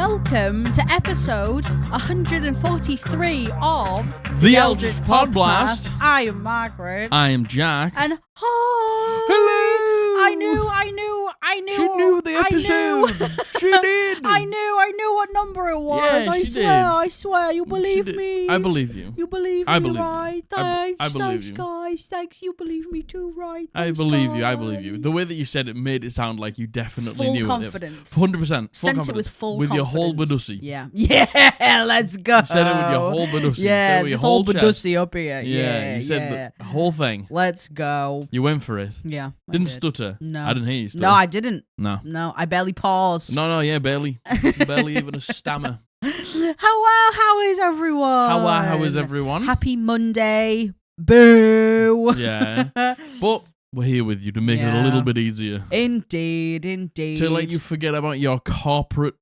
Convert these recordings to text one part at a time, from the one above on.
welcome to episode 143 of The Eldritch Podblast. I am Margaret. I am Jack. And hi! Hello! I knew. She knew the episode. She did. I knew what number it was. Yeah, I she swear. You believe me? I believe you. You believe I me, believe you. right? I Thanks, believe thanks, you. guys. Thanks, you believe me too, right? I Thanks, believe you. guys. The way that you said it made it sound like you definitely Full knew confidence. it. 100%. Sent it with full with confidence. your whole badussi. Yeah. Yeah, let's go. You said it with your whole badussi. Yeah, you this said it with whole your whole chest. badussi up here. Yeah, you said the whole thing. Let's go. You went for it. Yeah. Didn't stutter. No. I didn't hear you stutter. No, I didn't. No, I barely paused. yeah, barely. Barely even a stammer. How is everyone? How is everyone? Happy Monday. Boo. Yeah. But we're here with you to make it a little bit easier. Indeed. To let you forget about your corporate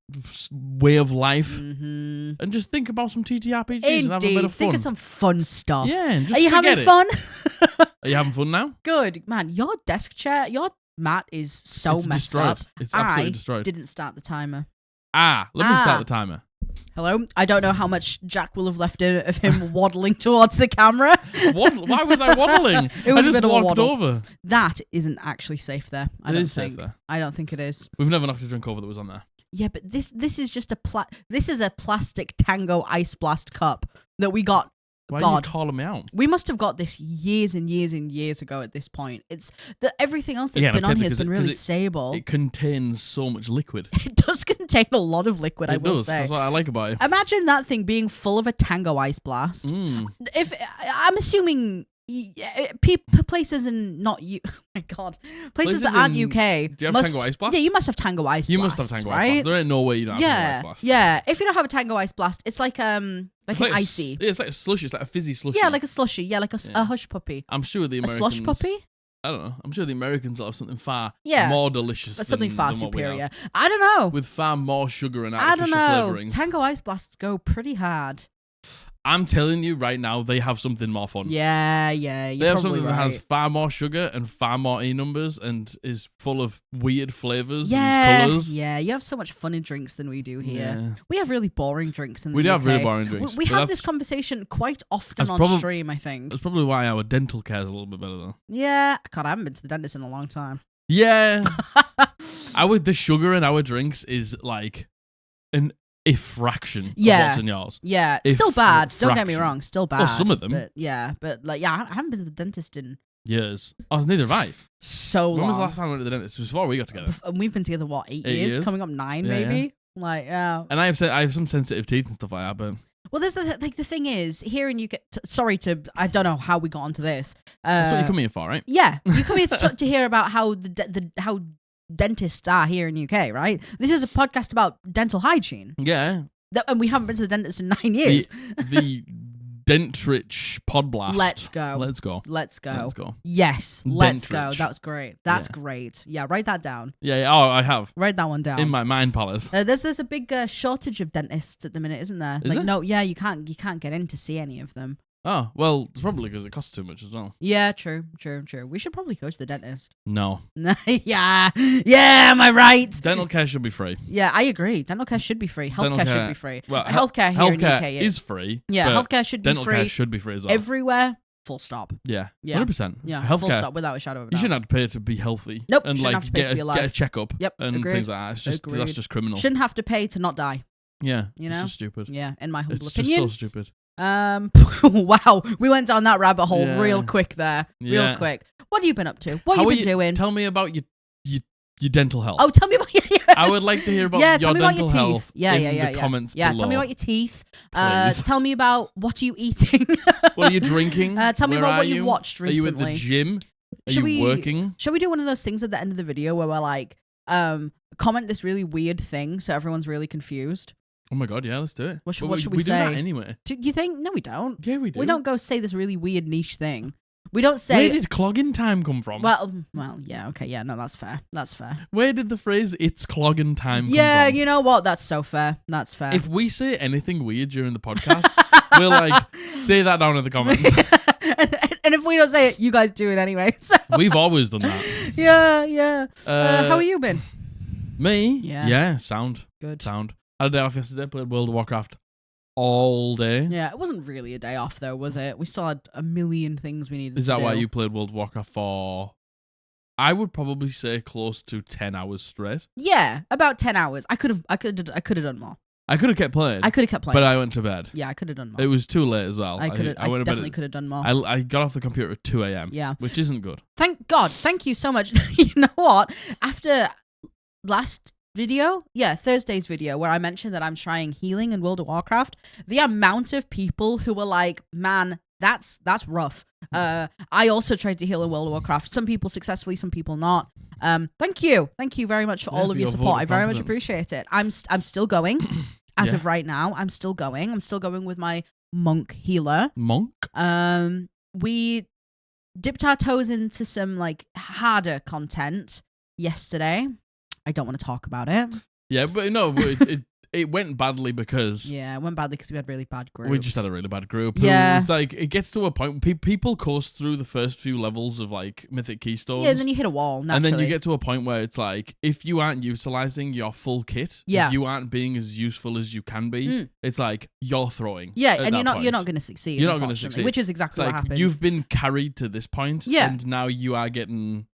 way of life and just think about some TTRPGs and have a bit of fun. Think of some fun stuff. Yeah, and just Are you having it. fun? Are you having fun now? Good. Man, your desk chair, your mat is so It's messed destroyed. up. It's absolutely I destroyed. didn't start the timer. Let me start the timer. Hello? I don't know how much Jack will have left in of him waddling towards the camera. Why was I waddling? It was I a just bit of a walked waddle. over. That isn't actually safe there. I It don't is safe think. there. I don't think it is. We've never knocked a drink over that was on there. Yeah, but this is just this is a plastic Tango Ice Blast cup that we got. Why are you calling me out? We must have got this years and years and years ago at this point. It's that everything else that's been on here has been really stable. It contains so much liquid. It does contain a lot of liquid, I will say. That's what I like about it. Imagine that thing being full of a Tango Ice Blast. If I'm assuming places in not you, oh my god, places that aren't UK. Do you have Tango Ice Blast? Yeah, you must have Tango Ice Blast. You must have Tango right? Ice Blast. There ain't no way you don't have Tango Ice Blast. Yeah. If you don't have a Tango Ice Blast, it's like an icy. It's like a slushy. It's like a fizzy slushy. Yeah, like a slushy. Yeah, like a hush puppy. I'm sure the Americans. A slush puppy? I don't know. I'm sure the Americans will have something far more delicious. Something far superior. What I don't know. with far more sugar and artificial flavorings. Tango Ice Blasts go pretty hard. I'm telling you right now, they have something more fun. Yeah. They have something that has far more sugar and far more E numbers and is full of weird flavors and colors. Yeah, you have so much funner drinks than we do here. Yeah. We have really boring drinks in the We do UK. have really boring drinks. We have this conversation quite often on stream, I think. That's probably why our dental care is a little bit better, though. Yeah. God, I haven't been to the dentist in a long time. Yeah. The sugar in our drinks is like a fraction of what's in yours. Yeah, still bad. Don't get me fraction. wrong, still bad. Well, some of them. But I haven't been to the dentist in years. Oh, neither have I. so long. When was the last time I went to the dentist? It was before we got together. And we've been together, what, 8 years? Coming up 9, Yeah, maybe? Like, yeah. And I have some sensitive teeth and stuff like that, but... Well, there's the thing is, here in UK... I don't know how we got onto this. That's what you come here for, right? Yeah, you come here to hear about how how dentists are here in UK, right? This is a podcast about dental hygiene. Yeah. And we haven't been to the dentist in 9 years. The Dentrich Podblast. Let's go. Let's go. Yes, let's go. Dentrich. That's great. That's great. Yeah, write that down. Yeah. Oh, I have. Write that one down. In my mind palace. There's a big shortage of dentists at the minute, isn't there? Is there? No, yeah, you can't get in to see any of them. Oh, well, it's probably because it costs too much as well. Yeah, true. We should probably go to the dentist. No. Yeah, am I right? Dental care should be free. Yeah, I agree. Dental care should be free. Healthcare should be free. Well, healthcare here in the UK is free. Yeah, healthcare should be free. Dental care should be free as well. Everywhere, full stop. Yeah, Yeah. 100%. Yeah, Healthcare, full stop without a shadow of a doubt. you shouldn't have to pay to be healthy. Nope, and shouldn't like have to pay to be alive. get a checkup. Yep, and agreed. things like that. It's just that's just criminal. Shouldn't have to pay to not die. Yeah, You know? it's just stupid. Yeah, in my humble It's opinion. just so stupid. Wow, we went down that rabbit hole real quick there. Yeah. Real quick. What have you been up to? What How have are you been doing? Tell me about your dental health. Oh, tell me about your I would like to hear about tell your me about dental your health teeth. Yeah, in the comments Yeah, below. tell me about your teeth. Please. Tell me about what are you eating. What are you drinking? Tell me Where about what are you watched recently. Are you at the gym? Are Should you we- working? Shall we do one of those things at the end of the video where we're like, comment this really weird thing so everyone's really confused? Oh my god, yeah, let's do it. What should But we we say? do that anyway. Do you think? No, we don't. Yeah, we do. We don't go say this really weird niche thing. We don't say. Where did clogging time come from? Well, yeah, okay, yeah, no, that's fair. That's fair. Where did the phrase "it's clogging time" come Yeah, from? you know what? That's so fair. That's fair. If we say anything weird during the podcast, we'll like say that down in the comments. and if we don't say it, you guys do it anyway. So We've always done that. yeah. How have you been? Me? Yeah. Yeah, sound. Good. Sound. Had a day off yesterday. Played World of Warcraft all day. Yeah, it wasn't really a day off though, was it? We still had a million things we needed. Is that to why do. you played World of Warcraft for? I would probably say close to 10 hours straight. Yeah, about 10 hours. I could have done more. I could have kept playing. But I went to bed. Yeah, I could have done more. It was too late as well. I definitely could have done more. I got off the computer at 2 a.m. Yeah, which isn't good. Thank God. Thank you so much. You know what? After last video, Thursday's video where I mentioned that I'm trying healing in World of Warcraft, the amount of people who were like, "Man, that's rough." I also tried to heal in World of Warcraft. Some people successfully, some people not. Thank you very much for all of your support. I very much appreciate it. I'm still going as of right now. I'm still going with my monk healer. We dipped our toes into some like harder content yesterday. I don't want to talk about it. Yeah, but no, it went badly because... Yeah, it went badly because we had really bad groups. We just had a really bad group. Yeah. It's like, it gets to a point, people coast through the first few levels of like Mythic Keystones. Yeah, and then you hit a wall, naturally. And then you get to a point where it's like, if you aren't utilizing your full kit, if you aren't being as useful as you can be, it's like, you're throwing. Yeah, and you're not going to succeed. You're not going to succeed. Which is exactly what happened. You've been carried to this point, and now you are getting...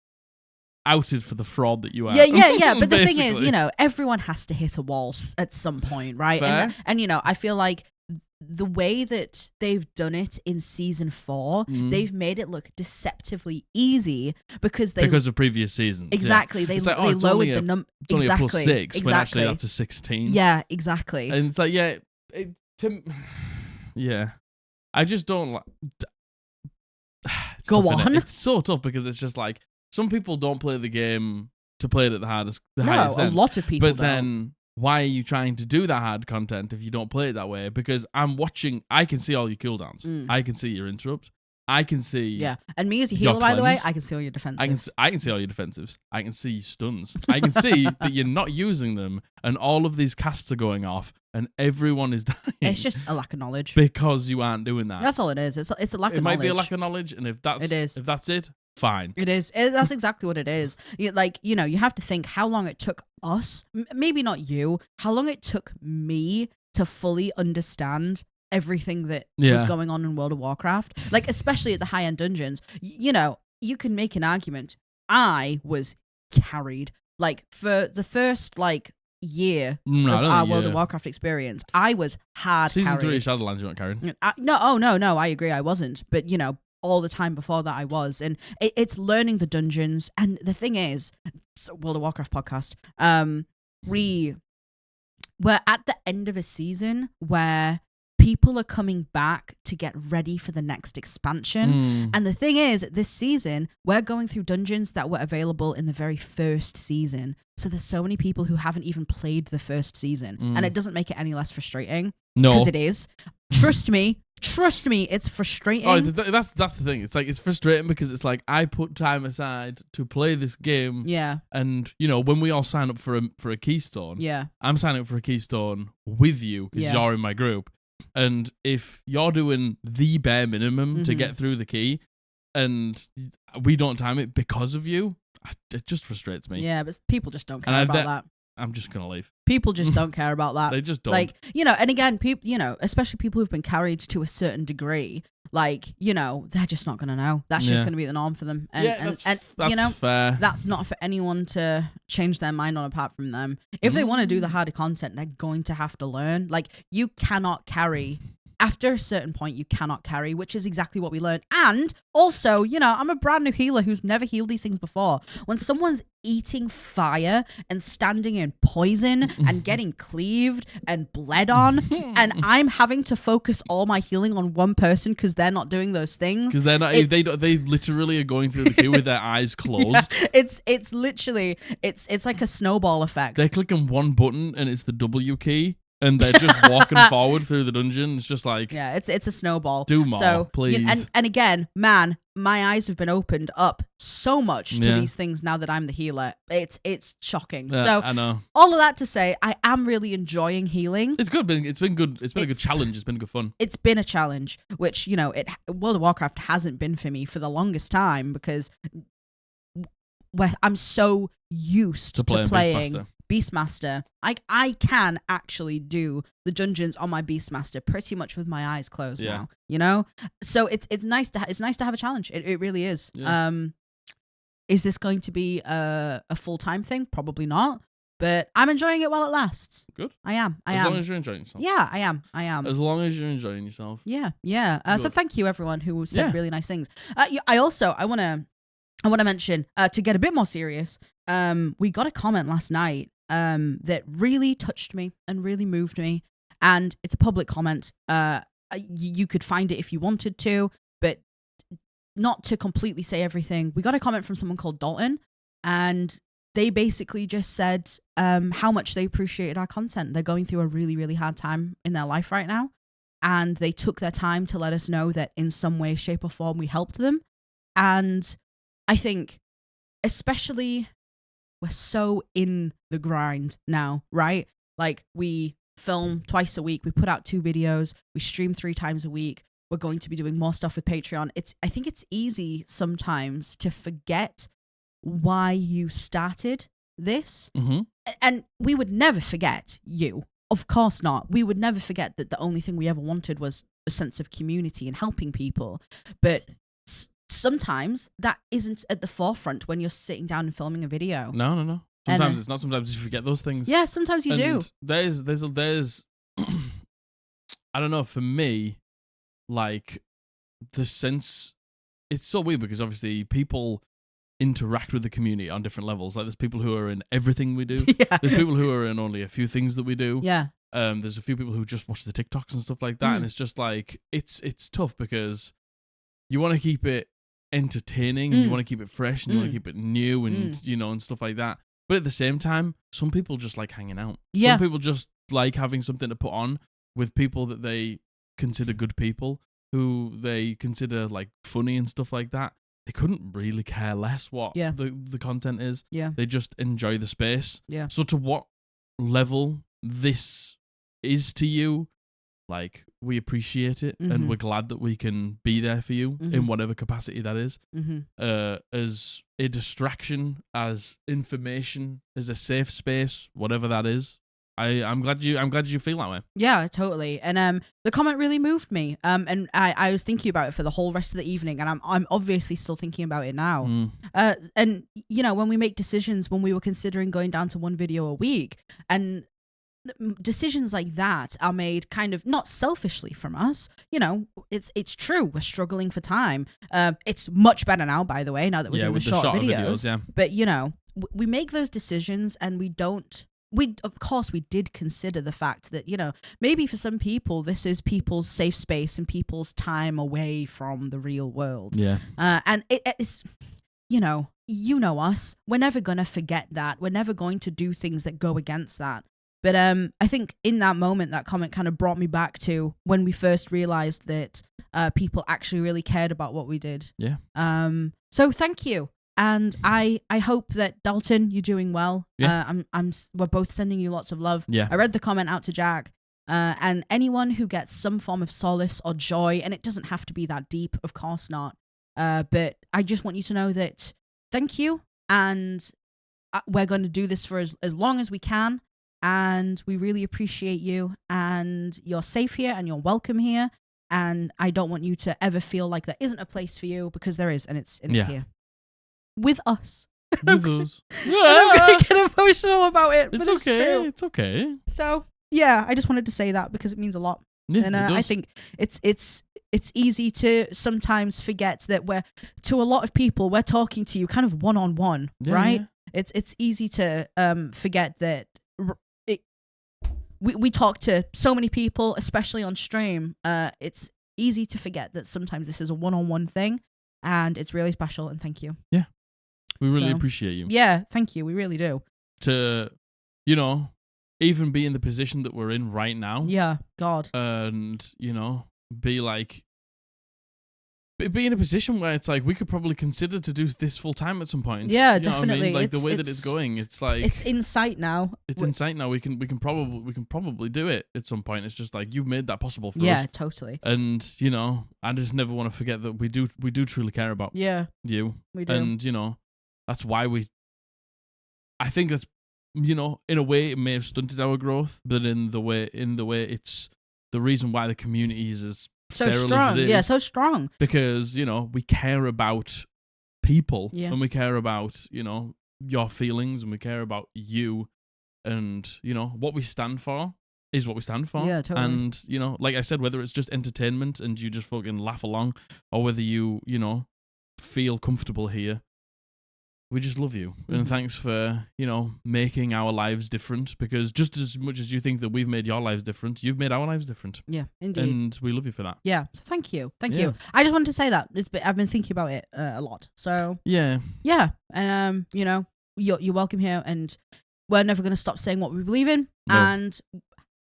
outed for the fraud that you are. Yeah. But the thing is, everyone has to hit a wall at some point, right? Fair. And I feel like the way that they've done it in season 4, they've made it look deceptively easy because of previous seasons. Exactly. Yeah. They lowered the number. It's only a plus 6, when actually that's a 16. Yeah, exactly. And it's like, I just don't. Go on. It's so tough because it's just like. Some people don't play the game to play it at the highest a lot of people But then, why are you trying to do that hard content if you don't play it that way? Because I'm watching, I can see all your cooldowns. I can see your interrupts. I can see... Yeah, and me as a healer, by the way, I can see all your defensives. I can see all your defensives. I can see your stuns. I can see that you're not using them, and all of these casts are going off, and everyone is dying. It's just a lack of knowledge. Because you aren't doing that. That's all it is. It's a lack of knowledge. It might be a lack of knowledge, and if that's it, fine. It is. That's exactly what it is. You have to think how long it took us, maybe not you, how long it took me to fully understand everything that was going on in World of Warcraft. Like, especially at the high-end dungeons. You can make an argument. I was carried. Like, for the first, year of our World of Warcraft experience, I was hard Season carried. 3 Shadowlands, you weren't carried. No, I agree, I wasn't. But, all the time before that I was. And it's learning the dungeons. And the thing is, World of Warcraft podcast, we're at the end of a season where people are coming back to get ready for the next expansion. And the thing is, this season, we're going through dungeons that were available in the very first season. So there's so many people who haven't even played the first season. And it doesn't make it any less frustrating. No. Because it is. Trust me, it's frustrating. Oh, that's the thing. It's like, it's frustrating because it's like, I put time aside to play this game. Yeah. And, when we all sign up for a keystone, I'm signing up for a keystone with you because you're in my group. And if you're doing the bare minimum to get through the key and we don't time it because of you, it just frustrates me. Yeah, but people just don't care about that. I'm just going to leave. People just don't care about that. They just don't. And again, people, especially people who've been carried to a certain degree, they're just not going to know. That's just going to be the norm for them. And that's fair. That's not for anyone to change their mind on apart from them. If they want to do the harder content, they're going to have to learn. You cannot carry... After a certain point, you cannot carry, which is exactly what we learned. And also, I'm a brand new healer who's never healed these things before. When someone's eating fire and standing in poison and getting cleaved and bled on, and I'm having to focus all my healing on one person because they're not doing those things. Because they're not. They literally are going through the queue with their eyes closed. Yeah, it's literally it's like a snowball effect. They're clicking one button and it's the W key. And they're just walking forward through the dungeon. It's just like... Yeah, it's a snowball. Do more, please. And again, man, my eyes have been opened up so much to these things now that I'm the healer. It's shocking. So I know. All of that to say, I am really enjoying healing. It's good. It's been good. It's been a good challenge. It's been good fun. It's been a challenge, which, World of Warcraft hasn't been for me for the longest time because I'm so used to playing Beastmaster, I can actually do the dungeons on my Beastmaster pretty much with my eyes closed now, you know? So it's nice to have a challenge. It really is. Yeah. Is this going to be a full-time thing? Probably not. But I'm enjoying it while it lasts. Good. I am. As long as you're enjoying yourself. Yeah, I am. As long as you're enjoying yourself. Yeah. So thank you everyone who said really nice things. I want to mention to get a bit more serious. We got a comment last night that really touched me and really moved me, and it's a public comment. You could find it if you wanted to, but not to completely say everything. We got a comment from someone called Dalton, and they basically just said how much they appreciated our content. They're going through a really, really hard time in their life right now. And they took their time to let us know that in some way, shape or form, we helped them. And I think, especially, we're so in the grind now, right? Like, we film twice a week. We put out 2 videos. We stream 3 times a week. We're going to be doing more stuff with Patreon. I think it's easy sometimes to forget why you started this. Mm-hmm. And we would never forget you. Of course not. We would never forget that the only thing we ever wanted was a sense of community and helping people. But sometimes that isn't at the forefront when you're sitting down and filming a video. No. Sometimes it's not. Sometimes you forget those things. Yeah, sometimes you do. There's I don't know, for me, like, the sense, it's so weird because obviously people interact with the community on different levels. Like, there's people who are in everything we do. Yeah. There's people who are in only a few things that we do. Yeah. There's a few people who just watch the TikToks and stuff like that, and it's just like it's tough because you want to keep it entertaining and you want to keep it fresh and you want to keep it new and and stuff like that. But at the same time, some people just like hanging out. Yeah. Some people just like having something to put on with people that they consider good people, who they consider like funny and stuff like that. They couldn't really care less what the content is. Yeah. They just enjoy the space. Yeah. So to what level this is to you, like, we appreciate it and we're glad that we can be there for you in whatever capacity that is. As a distraction, as information, as a safe space, whatever that is. I'm glad you feel that way. Yeah, totally. And the comment really moved me. And I was thinking about it for the whole rest of the evening, and I'm obviously still thinking about it now. And when we make decisions, when we were considering going down to 1 video a week, and decisions like that are made kind of not selfishly from us. It's true. We're struggling for time. It's much better now, by the way, now that we're doing the short videos. But we make those decisions, and we don't. Of course, we did consider the fact that, maybe for some people, this is people's safe space and people's time away from the real world. Yeah. And it's, you know us. We're never going to forget that. We're never going to do things that go against that. But I think in that moment, that comment kind of brought me back to when we first realized that people actually really cared about what we did. Yeah. So thank you. And I hope that, Dalton, you're doing well. Yeah. We're both sending you lots of love. Yeah. I read the comment out to Jack. And anyone who gets some form of solace or joy, and it doesn't have to be that deep, of course not. But I just want you to know that thank you. And we're going to do this for as long as we can. And we really appreciate you. And you're safe here and you're welcome here. And I don't want you to ever feel like there isn't a place for you, because there is, and it's here. With us. With us. I'm going to get emotional about it. It's but okay. True. It's okay. So, yeah, I just wanted to say that because it means a lot. Yeah, and I think it's easy to sometimes forget that to a lot of people, we're talking to you kind of one-on-one, right? Yeah. It's easy to forget that we talk to so many people, especially on stream. It's easy to forget that sometimes this is a one-on-one thing, and it's really special, and thank you. Yeah. We really appreciate you. Yeah, thank you. We really do. To, even be in the position that we're in right now. Yeah, God. And, be in a position where it's like we could probably consider to do this full time at some point. Yeah, definitely. Like the way that it's going, it's like it's in sight now. It's in sight now. We can probably do it at some point. It's just like you've made that possible for us. Yeah, totally. And I just never want to forget that we do truly care about you. We do. And that's why I think that's in a way it may have stunted our growth, but in the way it's the reason why the community is as so sterile strong. as it is. Yeah, so strong. Because, we care about people and we care about, your feelings and we care about you and, what we stand for is what we stand for. Yeah, totally. And, like I said, whether it's just entertainment and you just fucking laugh along or whether you, feel comfortable here, we just love you. And thanks for, making our lives different, because just as much as you think that we've made your lives different, you've made our lives different. Yeah, indeed. And we love you for that. Yeah, so thank you. I just wanted to say that. I've been thinking about it a lot. So yeah. And, you're welcome here, and we're never going to stop saying what we believe in. No. And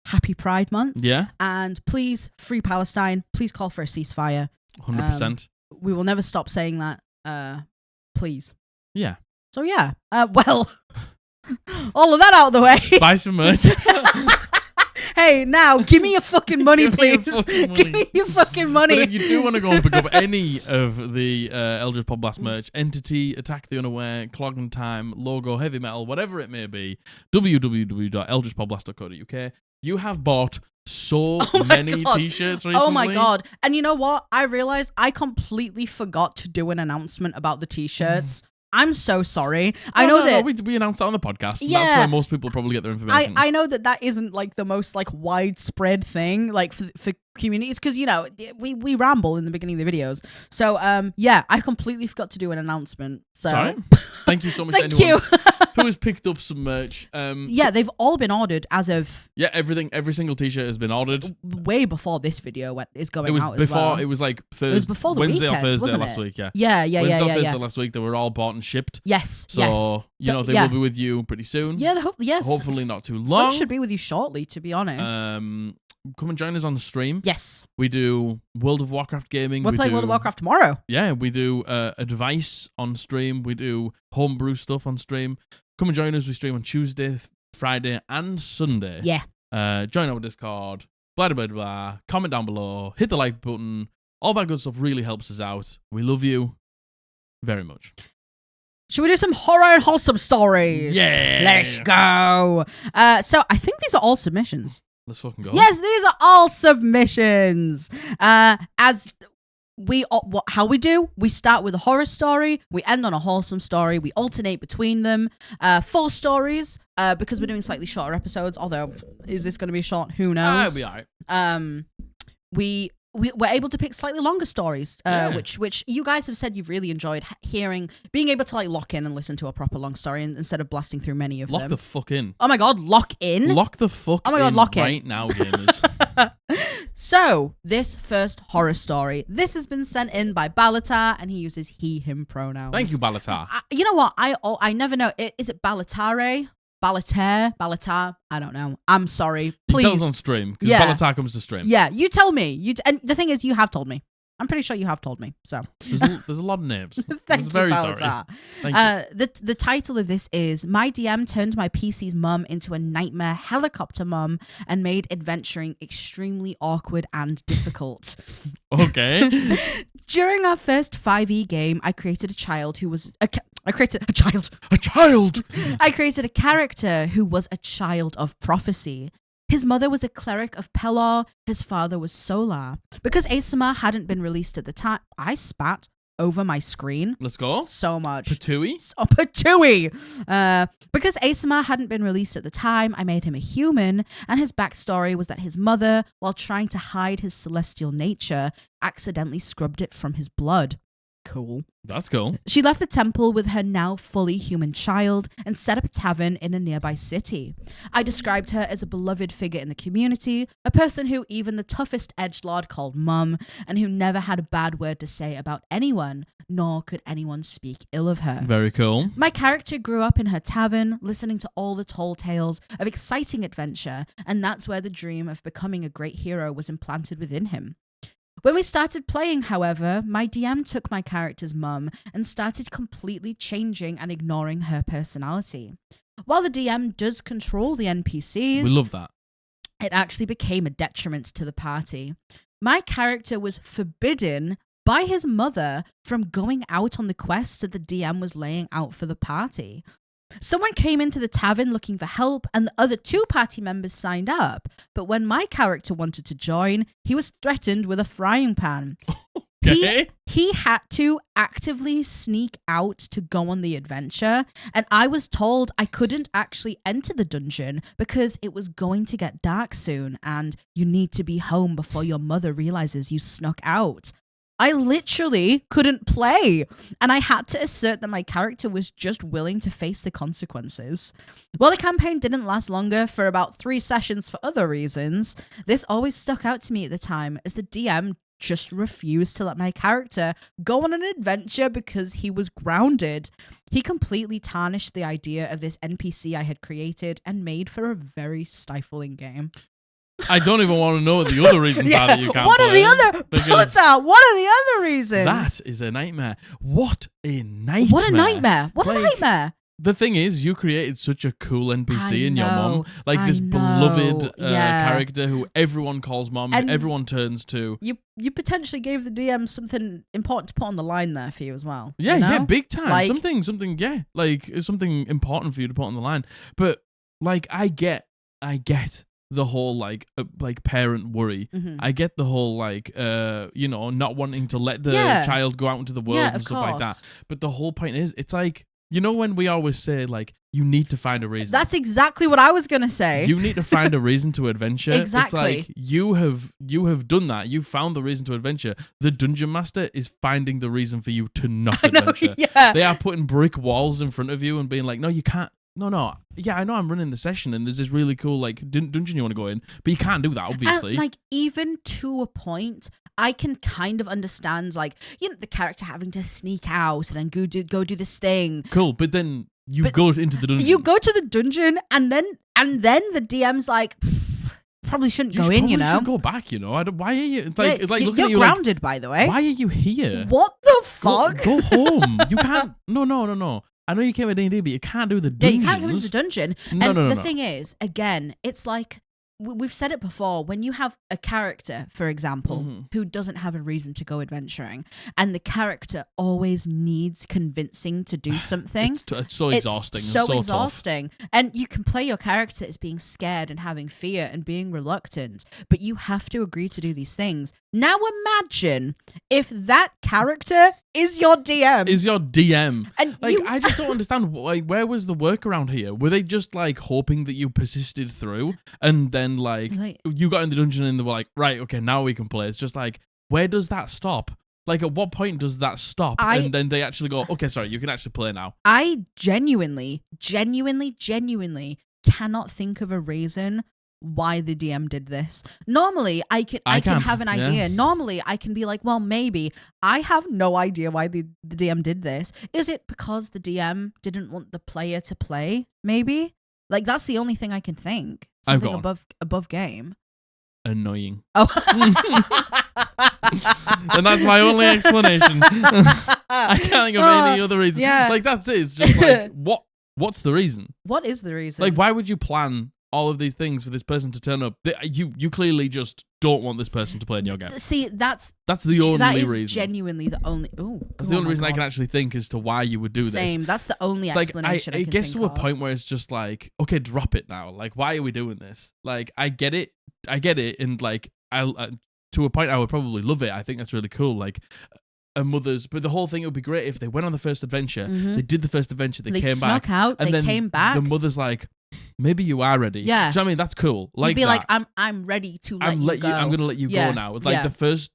happy Pride Month. Yeah. And please, free Palestine. Please call for a ceasefire. 100%. We will never stop saying that. Please. Yeah. So yeah. Well, all of that out of the way. Buy some merch. Hey, now give me your fucking money, please. Give me your fucking money. But if you do want to go and pick up any of the Eldritch Podblast merch, Entity, Attack the Unaware, Clog and Time, Logo, Heavy Metal, whatever it may be, www.eldritchpodblast.co.uk. You have bought so many t-shirts recently. Oh my god. And you know what? I realized I completely forgot to do an announcement about the t-shirts. I'm so sorry. I know that we announced it on the podcast. Yeah, that's where most people probably get their information. I know that isn't like the most like widespread thing like for communities, because we ramble in the beginning of the videos. So I completely forgot to do an announcement. So sorry. Thank you so much. Thank you. Who has picked up some merch? They've all been ordered as of every single t-shirt has been ordered way before this video is going out. It was like Thursday. It was before the Wednesday weekend, or Thursday wasn't last it? week. Yeah. Wednesday or Thursday last week. They were all bought and shipped. Yes. So they will be with you pretty soon. Yeah. Hopefully not too long. Some should be with you shortly, to be honest. Come and join us on the stream. Yes. We do World of Warcraft gaming. We're playing World of Warcraft tomorrow. Yeah, we do advice on stream. We do homebrew stuff on stream. Come and join us. We stream on Tuesday, Friday, and Sunday. Yeah. Join our Discord. Blah, blah, blah, blah. Comment down below. Hit the like button. All that good stuff really helps us out. We love you very much. Should we do some horror and wholesome stories? Yeah. Let's go. So I think these are all submissions. Let's fucking go. Yes, these are all submissions. As we how we do, we start with a horror story, we end on a wholesome story, we alternate between them. 4 stories, because we're doing slightly shorter episodes. Although, is this going to be short? Who knows? It'll be alright. We're able to pick slightly longer stories, which you guys have said you've really enjoyed hearing, being able to like lock in and listen to a proper long story instead of blasting through many of them. Lock the fuck in. Oh my god, lock in? Lock the fuck in. Oh my god, lock in. Right now, gamers. So, this first horror story, this has been sent in by Balatare, and he uses he, him pronouns. Thank you, Balatare. You know what? I never know. Is it Balatare? Balatare? I don't know. I'm sorry. Please. Tell us on stream, because Balatare comes to stream. Yeah, you tell me. And the thing is, you have told me. I'm pretty sure you have told me. So there's a lot of names. Thank you, very Balatare. Sorry. Thank you. The title of this is My DM Turned My PC's Mum into a Nightmare Helicopter Mum and Made Adventuring Extremely Awkward and Difficult. Okay. During our first 5e game, I created a child who was I created a child. A child! I created a character who was a child of prophecy. His mother was a cleric of Pelor. His father was Solar. Because ASMR hadn't been released at the time, I spat over my screen. Let's go. So much. Patooey? Oh, Patooey! Because ASMR hadn't been released at the time, I made him a human, and his backstory was that his mother, while trying to hide his celestial nature, accidentally scrubbed it from his blood. Cool. That's cool. She left the temple with her now fully human child and set up a tavern in a nearby city. I described her as a beloved figure in the community, a person who even the toughest edgelord called mum, and who never had a bad word to say about anyone, nor could anyone speak ill of her. Very cool. My character grew up in her tavern, listening to all the tall tales of exciting adventure, and that's where the dream of becoming a great hero was implanted within him. When we started playing, however, my DM took my character's mum and started completely changing and ignoring her personality. While the DM does control the NPCs, we love that. It actually became a detriment to the party. My character was forbidden by his mother from going out on the quests that the DM was laying out for the party. Someone came into the tavern looking for help, and the other 2 party members signed up. But when my character wanted to join, he was threatened with a frying pan. Okay. He had to actively sneak out to go on the adventure, and I was told I couldn't actually enter the dungeon because it was going to get dark soon, and you need to be home before your mother realizes you snuck out. I literally couldn't play, and I had to assert that my character was just willing to face the consequences. While the campaign didn't last longer for about 3 sessions for other reasons, this always stuck out to me at the time as the DM just refused to let my character go on an adventure because he was grounded. He completely tarnished the idea of this NPC I had created and made for a very stifling game. I don't even want to know what the other reasons are that you can't What play. are the other Balatare, what are the other reasons? That is a nightmare. What a nightmare. What a nightmare. What a nightmare. The thing is, you created such a cool NPC in your mom. Like I this know. beloved character who everyone calls mom, and everyone turns to. You potentially gave the DM something important to put on the line there for you as well. Yeah, you know? yeah, big time. Like, something, yeah. Like, it's something important for you to put on the line. But, like, I get the whole like parent worry. Mm-hmm. I get the whole like not wanting to let the child go out into the world and stuff like that. But the whole point is, it's like, you know, when we always say like you need to find a reason. That's exactly what I was gonna say. You need to find a reason to adventure. Exactly. It's like you have done that. You found the reason to adventure. The dungeon master is finding the reason for you to not adventure. Yeah. They are putting brick walls in front of you and being like, no, you can't. No. Yeah, I know I'm running the session and there's this really cool like dungeon you want to go in, but you can't do that, obviously. And, like, even to a point, I can kind of understand, like, you know, the character having to sneak out and then go do this thing. Cool, but then go into the dungeon. You go to the dungeon and then the DM's like, probably shouldn't go in, you know. Shouldn't go back, you know. Why are you like looking you're at you grounded, like, by the way. Why are you here? What the fuck? Go home. You can't. No. I know you came with D&D, but you can't do the dungeons. Yeah, you can't come into the dungeon. No. The thing is, again, it's like, we've said it before, when you have a character, for example, who doesn't have a reason to go adventuring, and the character always needs convincing to do something. It's so exhausting. It's so and exhausting. Tough. And you can play your character as being scared and having fear and being reluctant, but you have to agree to do these things. Now imagine if that character is your DM. And like, I just don't understand, like, where was the workaround here? Were they just like hoping that you persisted through and then like you got in the dungeon and they were like, right, okay, now we can play? It's just like, where does that stop? Like, at what point does that stop? And then they actually go, okay, sorry, you can actually play now. I genuinely cannot think of a reason why the DM did this. Normally, I can have an idea. Yeah. Normally, I can be like, well, maybe. I have no idea why the DM did this. Is it because the DM didn't want the player to play? Maybe? Like, that's the only thing I can think. Something above game. Annoying. Oh. And that's my only explanation. I can't think of any other reason. Yeah. Like, that's it. It's just like, what's the reason? What is the reason? Like, why would you plan all of these things for this person to turn up? You clearly just don't want this person to play in your game. See, that's the only reason. Genuinely the only. That's the only reason I can actually think as to why you would do this. Same. That's the only explanation. It gets to a point where it's just like, okay, drop it now. Like, why are we doing this? Like, I get it, and like, to a point, I would probably love it. I think that's really cool. Like, but the whole thing, it would be great if they went on the first adventure. They did the first adventure. They came back. Out. And they came back. The mother's like, maybe you are ready. Yeah. Do you know what I mean? That's cool. Like, you'd be like, I'm ready to let you go. I'm gonna let you go now. Like the first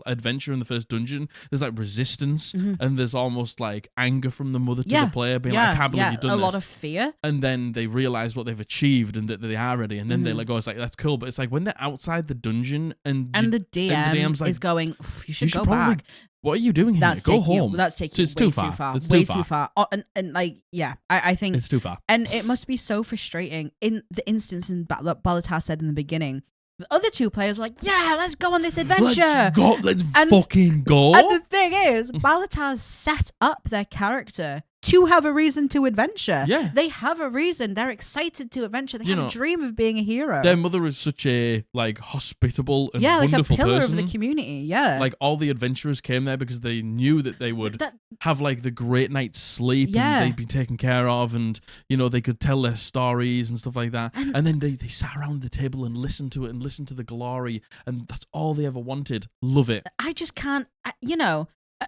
adventure in the first dungeon, there's like resistance and there's almost like anger from the mother to the player, being like, I can't believe you've done this. A lot of fear. And then they realize what they've achieved and that they are ready, and then they let go. It's like, that's cool. But it's like when they're outside the dungeon and the DM's like, is going, you should go back. What are you doing here? Go home. That's taking way too far. It's way too far. Oh, and like, yeah, I think it's too far. And it must be so frustrating. In the instance in Balatare said in the beginning, the other 2 players were like, yeah, let's go on this adventure. Let's fucking go. And the thing is, Balatare set up their character to have a reason to adventure. Yeah. They have a reason. They're excited to adventure. They have a dream of being a hero. Their mother is such a hospitable and like wonderful a pillar person. of the community. Yeah. Like all the adventurers came there because they knew that they would have like the great night's sleep and they'd be taken care of, and they could tell their stories and stuff like that. And then they sat around the table and listened to it and listened to the glory, and that's all they ever wanted. Love it. I just can't,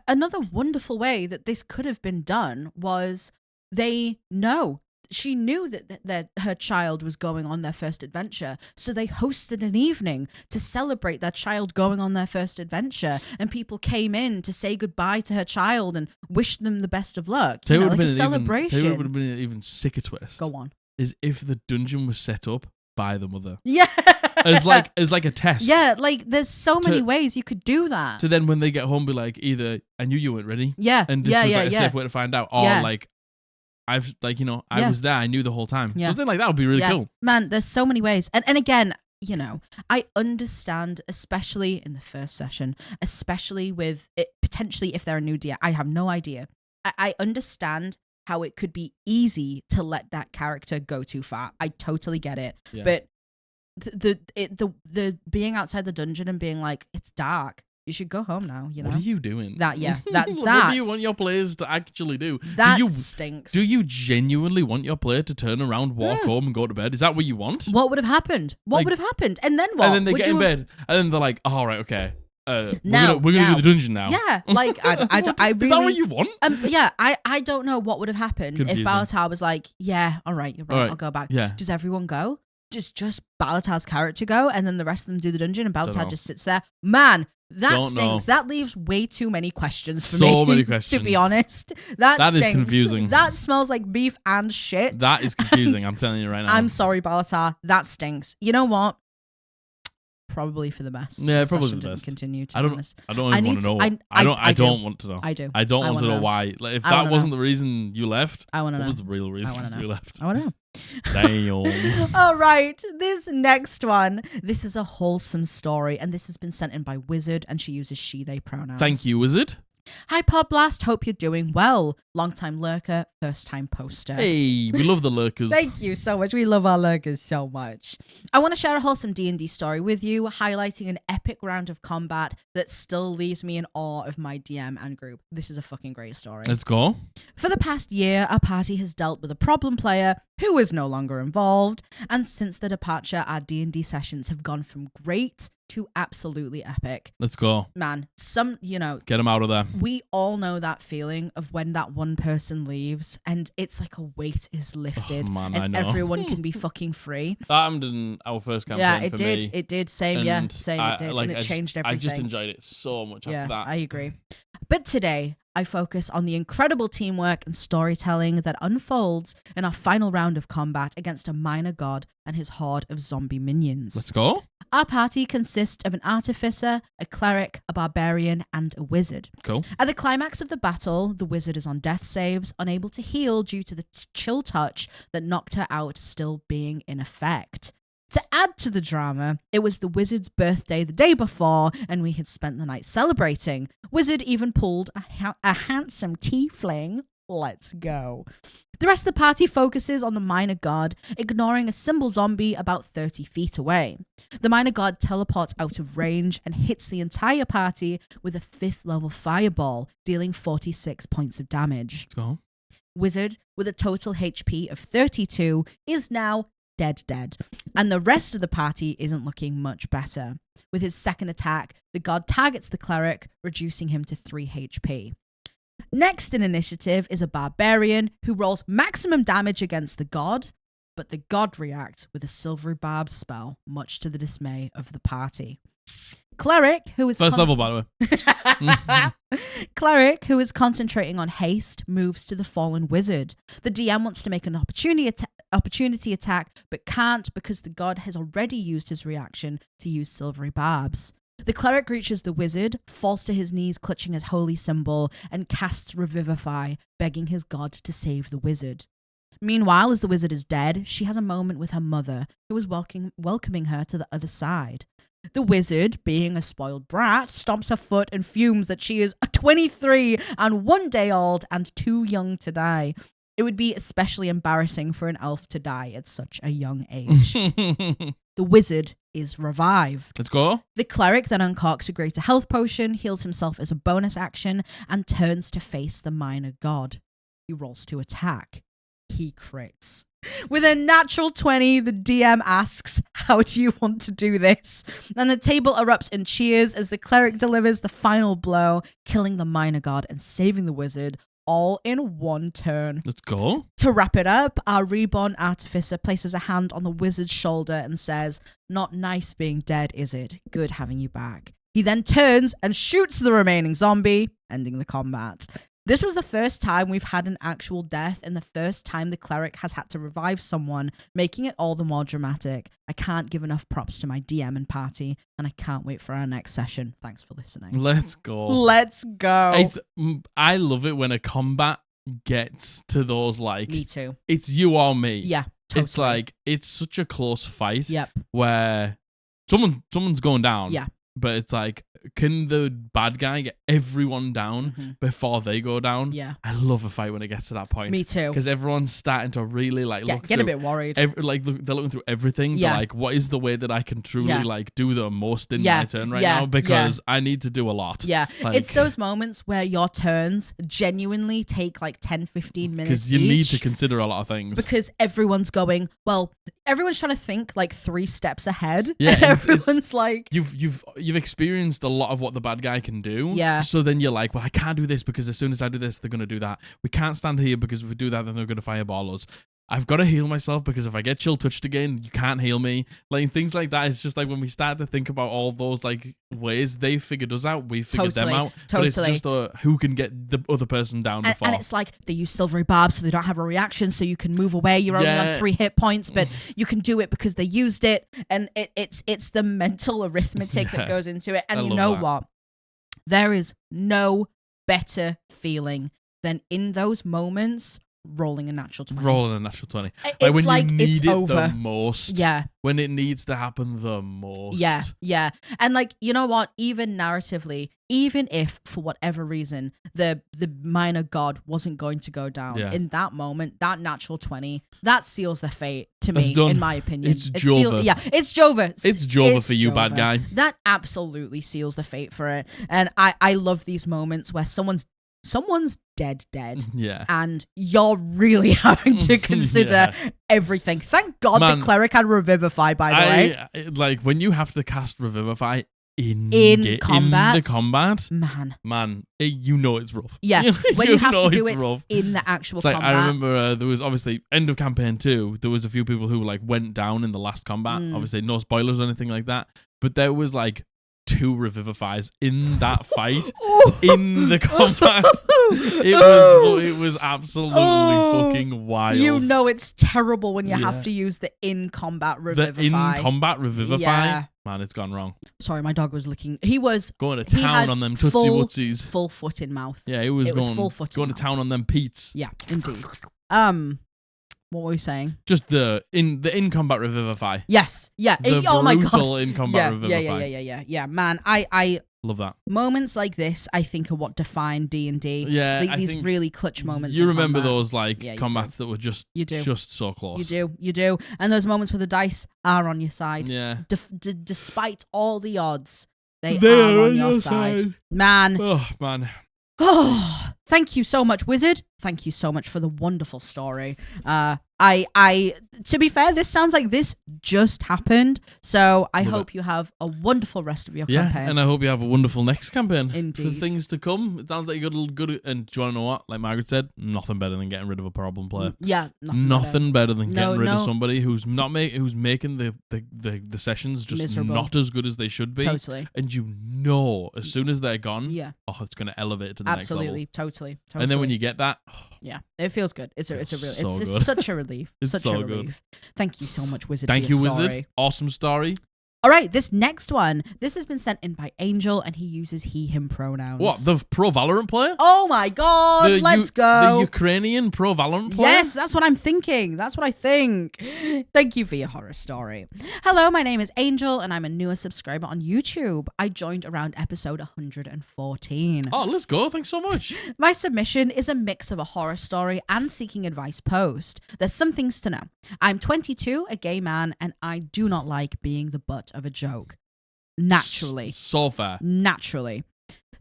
another wonderful way that this could have been done was she knew that her child was going on their first adventure, so they hosted an evening to celebrate their child going on their first adventure, and people came in to say goodbye to her child and wish them the best of luck. It would a celebration. It would have been an even sicker twist. Go on. Is if the dungeon was set up by the mother. Yeah. As like a test. Yeah, like there's so many ways you could do that. So then when they get home, be like, either I knew you weren't ready. Yeah. And this was a safe way to find out. Or like, I've I was there, I knew the whole time. Yeah. Something like that would be really cool. Man, there's so many ways. And again, I understand, especially in the first session, especially with it, potentially if they're a new DM, I have no idea. I understand how it could be easy to let that character go too far. I totally get it. Yeah. But the being outside the dungeon and being like, it's dark, you should go home now. What are you doing? That what do you want your players to actually do? That stinks. Do you genuinely want your player to turn around, walk home, and go to bed? Is that what you want? What would have happened? What would have happened? And then what? And then they get in bed, and then they're like, oh, all right, okay. We're gonna do the dungeon now. Yeah, like I really, is that what you want? Yeah, I don't know what would have happened if Balatare was like, yeah, all right, you're right, I'll go back. Yeah. Does everyone go? Just Balatare's character go, and then the rest of them do the dungeon, and Balatare just sits there. Man, that stinks. That leaves way too many questions for me. So many questions. To be honest, that stinks. Is confusing. That smells like beef and shit. That is confusing. I'm telling you right now. I'm sorry, Balatare. That stinks. You know what? Probably for the best. Yeah, probably for the best. Continue, to be honest. I don't even want to know. I don't want to know. I do. I don't want to know why. Like, if that wasn't the reason you left, I want to know. What was the real reason you left? I want to know. Damn. All right, this next one. This is a wholesome story, and this has been sent in by Wizard, and she uses she, they pronouns. Thank you, Wizard. Hi, Podblast. Hope you're doing well. Long-time lurker, first-time poster. Hey, we love the lurkers. Thank you so much. We love our lurkers so much. I want to share a wholesome D&D story with you, highlighting an epic round of combat that still leaves me in awe of my DM and group. This is a fucking great story. Let's go. For the past year, our party has dealt with a problem player who is no longer involved, and since their departure, our D&D sessions have gone from great to absolutely epic. Let's go. Man, get them out of there. We all know that feeling of when that one person leaves and it's like a weight is lifted and everyone can be fucking free. That happened in our first campaign. Yeah, it did. It did. Same. It did. And it changed everything. I just enjoyed it so much after that. I agree. But today, I focus on the incredible teamwork and storytelling that unfolds in our final round of combat against a minor god and his horde of zombie minions. Let's go. Our party consists of an artificer, a cleric, a barbarian, and a wizard. Cool. At the climax of the battle, the wizard is on death saves, unable to heal due to the chill touch that knocked her out still being in effect. To add to the drama, it was the wizard's birthday the day before, and we had spent the night celebrating. Wizard even pulled a handsome tiefling. Let's go. The rest of the party focuses on the minor god, ignoring a symbol zombie about 30 feet away. The minor god teleports out of range and hits the entire party with a 5th level fireball, dealing 46 points of damage. Let's go. Wizard, with a total HP of 32, is now dead. And the rest of the party isn't looking much better. With his second attack, the god targets the cleric, reducing him to 3 HP. Next in initiative is a barbarian who rolls maximum damage against the god, but the god reacts with a silvery barb spell, much to the dismay of the party. Cleric, who is first level, by the way. Cleric, who is concentrating on haste, moves to the fallen wizard. The DM wants to make an opportunity attack, but can't because the god has already used his reaction to use silvery barbs. The cleric reaches the wizard, falls to his knees clutching his holy symbol, and casts Revivify, begging his god to save the wizard. Meanwhile, as the wizard is dead, she has a moment with her mother, who is welcoming her to the other side. The wizard, being a spoiled brat, stomps her foot and fumes that she is 23 and 1 day old and too young to die. It would be especially embarrassing for an elf to die at such a young age. The wizard is revived. Let's go. The cleric then uncorks a greater health potion, heals himself as a bonus action, and turns to face the minor god. He rolls to attack. He crits. With a natural 20, the DM asks, how do you want to do this? And the table erupts in cheers as the cleric delivers the final blow, killing the minor god and saving the wizard, all in one turn. Let's go. To wrap it up, our reborn artificer places a hand on the wizard's shoulder and says, not nice being dead, is it? Good having you back. He then turns and shoots the remaining zombie, ending the combat. This was the first time we've had an actual death and the first time the cleric has had to revive someone, making it all the more dramatic. I can't give enough props to my DM and party, and I can't wait for our next session. Thanks for listening. Let's go. Let's go. I love it when a combat gets to those, like... Me too. It's you or me. Yeah, totally. It's like, it's such a close fight. Yep. Where someone's going down. Yeah. But it's like, can the bad guy get everyone down before they go down? Yeah. I love a fight when it gets to that point. Me too. Because everyone's starting to really get a bit worried. They're looking through everything. Yeah. To like, what is the way that I can truly like do the most in my turn right now? Because I need to do a lot. Yeah. Like, it's those moments where your turns genuinely take like 10, 15 minutes because you need to consider a lot of things. Because everyone's going, well, everyone's trying to think like 3 steps ahead. Yeah. And everyone's like... You've experienced a lot of what the bad guy can do. Yeah. So then you're like, well, I can't do this because as soon as I do this, they're going to do that. We can't stand here because if we do that, then they're going to fireball us. I've got to heal myself because if I get chill touched again, you can't heal me. Like things like that. It's just like when we start to think about all those like ways they figured us out, we figured them out. Totally. But it's just who can get the other person down before. And it's like they use silvery barbs so they don't have a reaction, so you can move away. You're only on 3 hit points, but you can do it because they used it. And it's the mental arithmetic that goes into it. And you know what? There is no better feeling than in those moments rolling a natural 20. Rolling a natural 20. It's when like you need it's it over. the most. Yeah. When it needs to happen the most. Yeah, yeah. And like, you know what? Even narratively, even if for whatever reason the minor god wasn't going to go down in that moment, that natural 20, that seals the fate to me, in my opinion. It's Jova. It's Jova. It's Jova for you, Jova. Bad guy. That absolutely seals the fate for it. And I love these moments where someone's dead. Yeah. And you're really having to consider everything. Thank God the cleric had Revivify, by the way. Like, when you have to cast Revivify in combat. In the combat. Man. You know it's rough. Yeah. When you have to do it in the actual combat. I remember there was obviously end of campaign 2, there was a few people who like went down in the last combat. Obviously no spoilers or anything like that. But there was like 2 Revivifies in that fight in the combat. It was absolutely fucking wild. You know it's terrible when you have to use the in-combat Revivify. The in-combat Revivify? Yeah. Man, it's gone wrong. Sorry, my dog was licking. He was going to town on them Tootsie Wootsies. Full foot in mouth. Yeah, it was full foot going to town on them Pete's. Yeah, indeed. What were we saying? Just the in-combat Revivify. Yes. Yeah. Oh my God. Brutal in-combat Revivify. Yeah. Man, I love that. Moments like this, I think, are what define D&D. Yeah, these really clutch moments. You remember those combats that were just so close. You do. And those moments where the dice are on your side. Yeah. Despite all the odds, they are on your side. Man. Oh, man. Oh, thank you so much, Wizard. Thank you so much for the wonderful story. To be fair, this sounds like this just happened. So I hope you have a wonderful rest of your campaign. And I hope you have a wonderful next campaign. Indeed. For things to come. It sounds like you got a good. And do you want to know what? Like Margaret said, nothing better than getting rid of a problem player. Yeah, nothing better than getting rid of somebody who's who's making the sessions just miserable. Not as good as they should be. Totally. And you know, as soon as they're gone, it's going to elevate it to the next level. Absolutely, totally. And then when you get that, yeah, it feels good. It's such a relief. It's such so a relief. Good. Thank you so much, Wizard. Thank for your you, story. Wizard. Awesome story. All right, this next one. This has been sent in by Angel, and he uses he, him pronouns. What, the pro Valorant player? Oh my God, let's go. The Ukrainian pro Valorant player? Yes, that's what I'm thinking. That's what I think. Thank you for your horror story. Hello, my name is Angel, and I'm a newer subscriber on YouTube. I joined around episode 114. Oh, let's go. Thanks so much. My submission is a mix of a horror story and seeking advice post. There's some things to know. I'm 22, a gay man, and I do not like being the butt of a joke. Naturally. So fair. Naturally.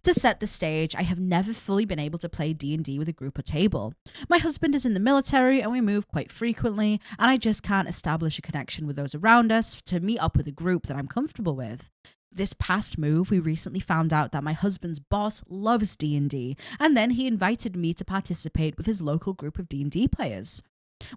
To set the stage, I have never fully been able to play D&D with a group or table. My husband is in the military and we move quite frequently, and I just can't establish a connection with those around us to meet up with a group that I'm comfortable with. This past move, we recently found out that my husband's boss loves D&D, and then he invited me to participate with his local group of D&D players.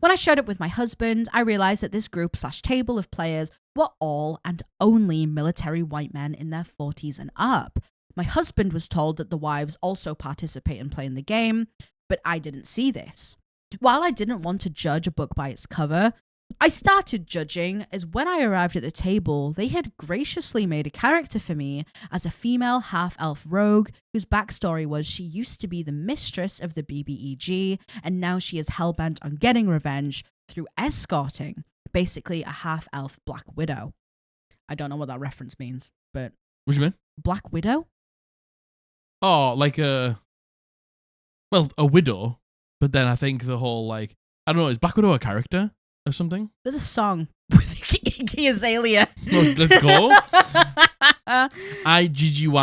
When I showed up with my husband, I realized that this group/table of players were all and only military white men in their 40s and up. My husband was told that the wives also participate and play in the game, but I didn't see this. While I didn't want to judge a book by its cover, I started judging as when I arrived at the table, they had graciously made a character for me as a female half-elf rogue whose backstory was she used to be the mistress of the BBEG and now she is hellbent on getting revenge through escorting, basically a half-elf Black Widow. I don't know what that reference means, but... What do you mean? Black Widow? Oh, like a widow, but then I think the whole, like, I don't know, is Black Widow a character or something? There's a song with Iggy Azalea. Well, let's go. IGGY.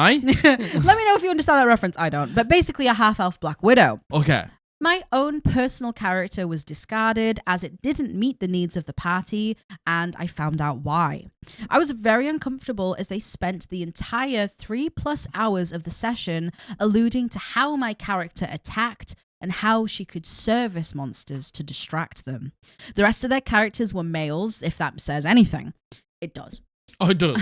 Let me know if you understand that reference. I don't. But basically a half-elf Black Widow. Okay. My own personal character was discarded as it didn't meet the needs of the party, and I found out why. I was very uncomfortable as they spent the entire 3+ hours of the session alluding to how my character attacked and how she could service monsters to distract them. The rest of their characters were males, if that says anything. It does. Oh, it does.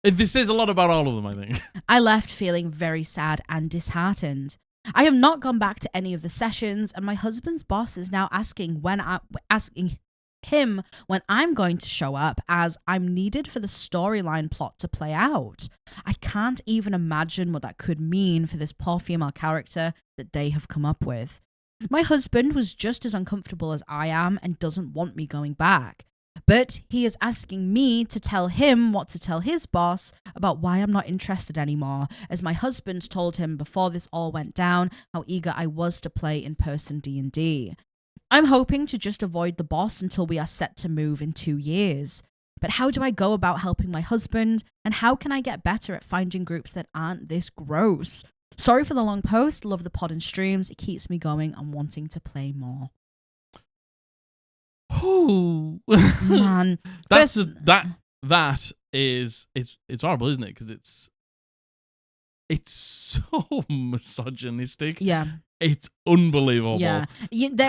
This says a lot about all of them, I think. I left feeling very sad and disheartened. I have not gone back to any of the sessions, and my husband's boss is now asking him when I'm going to show up, as I'm needed for the storyline plot to play out. I can't even imagine what that could mean for this poor female character that they have come up with. My husband was just as uncomfortable as I am and doesn't want me going back. But he is asking me to tell him what to tell his boss about why I'm not interested anymore, as my husband told him before this all went down how eager I was to play in-person D&D. I'm hoping to just avoid the boss until we are set to move in 2 years. But how do I go about helping my husband, and how can I get better at finding groups that aren't this gross? Sorry for the long post, love the pod and streams, it keeps me going and wanting to play more. Oh man, it's horrible, isn't it? Because it's so misogynistic. Yeah, it's unbelievable. Yeah,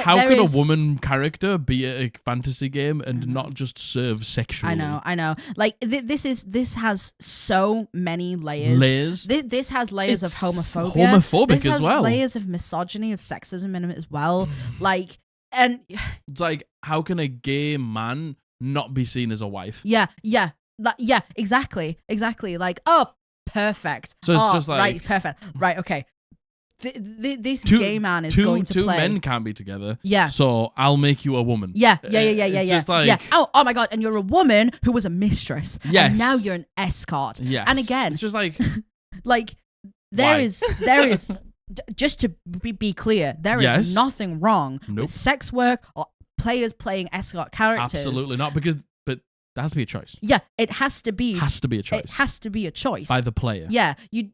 how could a woman character be a fantasy game and not just serve sexually? I know. Like this has so many layers. This has layers of homophobia. Homophobic this has as well. Layers of misogyny, of sexism in it as well. Like. And it's like, how can a gay man not be seen as a wife? Yeah, exactly. Like, oh, perfect. So it's just like, right, perfect. Right, okay. This gay man is going to play. Two men can't be together. Yeah. So I'll make you a woman. Yeah. Just like, yeah. Oh my God! And you're a woman who was a mistress. Yes. And now you're an escort. Yes. And again, it's just like, like there is. Just to be clear, there is nothing wrong with sex work or players playing escort characters. Absolutely not, but there has to be a choice. Yeah, it has to be. Has to be a choice. It has to be a choice by the player. Yeah, you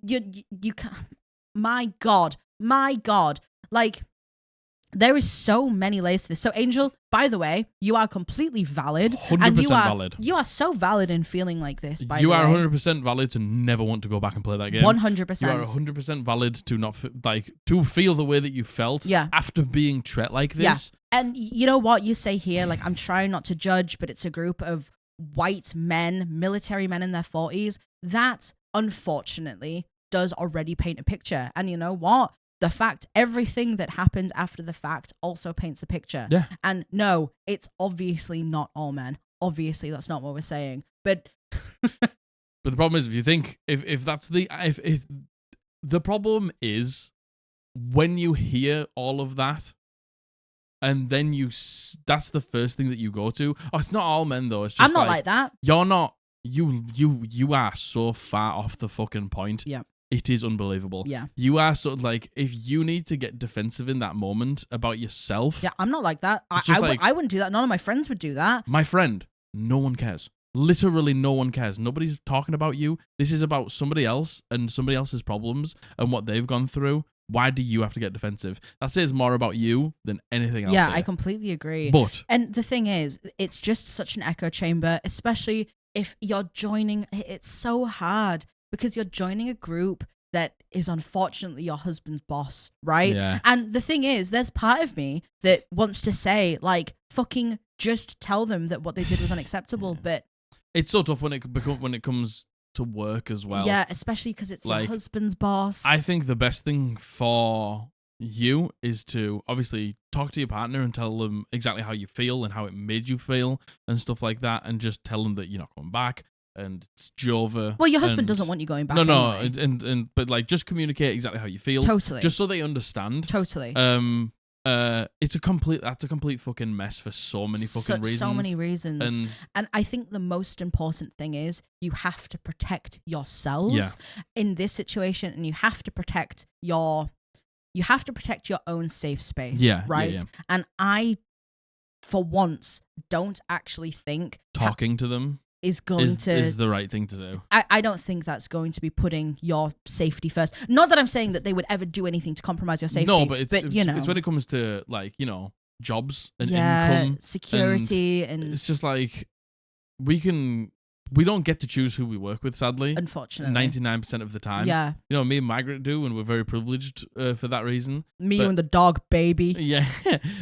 can't. My God, like. There is so many layers to this. So, Angel, by the way, you are completely valid. 100% valid. You are so valid in feeling like this, by the way. You are 100% valid to never want to go back and play that game. 100%. You are 100% valid to not to feel the way that you felt after being treated like this. Yeah. And you know what you say here? Like, I'm trying not to judge, but it's a group of white men, military men in their 40s. That, unfortunately, does already paint a picture. And you know what? The fact, everything that happened after the fact also paints a picture. Yeah. And no, it's obviously not all men. Obviously, that's not what we're saying. But But the problem is, if you think if that's if the problem is when you hear all of that, and then that's the first thing that you go to. Oh, it's not all men though. It's just I'm not like that. You're not. You are so far off the fucking point. Yeah. It is unbelievable. Yeah. You are sort of like, if you need to get defensive in that moment about yourself. Yeah, I'm not like that. I wouldn't do that. None of my friends would do that. My friend, no one cares. Literally no one cares. Nobody's talking about you. This is about somebody else and somebody else's problems and what they've gone through. Why do you have to get defensive? That says more about you than anything else. Yeah, here. I completely agree. And the thing is, it's just such an echo chamber, especially if you're joining. It's so hard because you're joining a group that is unfortunately your husband's boss, right? Yeah. And the thing is, there's part of me that wants to say, like, fucking just tell them that what they did was unacceptable. But it's so tough when it comes to work as well. Yeah, especially because it's your husband's boss. I think the best thing for you is to obviously talk to your partner and tell them exactly how you feel and how it made you feel and stuff like that, and just tell them that you're not coming back and it's over. Well, your husband doesn't want you going back. No, anyway. But like, just communicate exactly how you feel. Totally. Just so they understand. Totally. a complete fucking mess for so many fucking reasons. So many reasons. And I think the most important thing is you have to protect yourselves in this situation, and you have to protect your own safe space. Yeah. Right. Yeah. And I, for once, don't actually think talking to them is the right thing to do. I don't think that's going to be putting your safety first. Not that I'm saying that they would ever do anything to compromise your safety. No, but it's when it comes to, like, jobs and income, security, and it's just like we don't get to choose who we work with, sadly. Unfortunately. 99% of the time. Yeah. Me and Margaret do, and we're very privileged for that reason. You and the dog, baby. Yeah.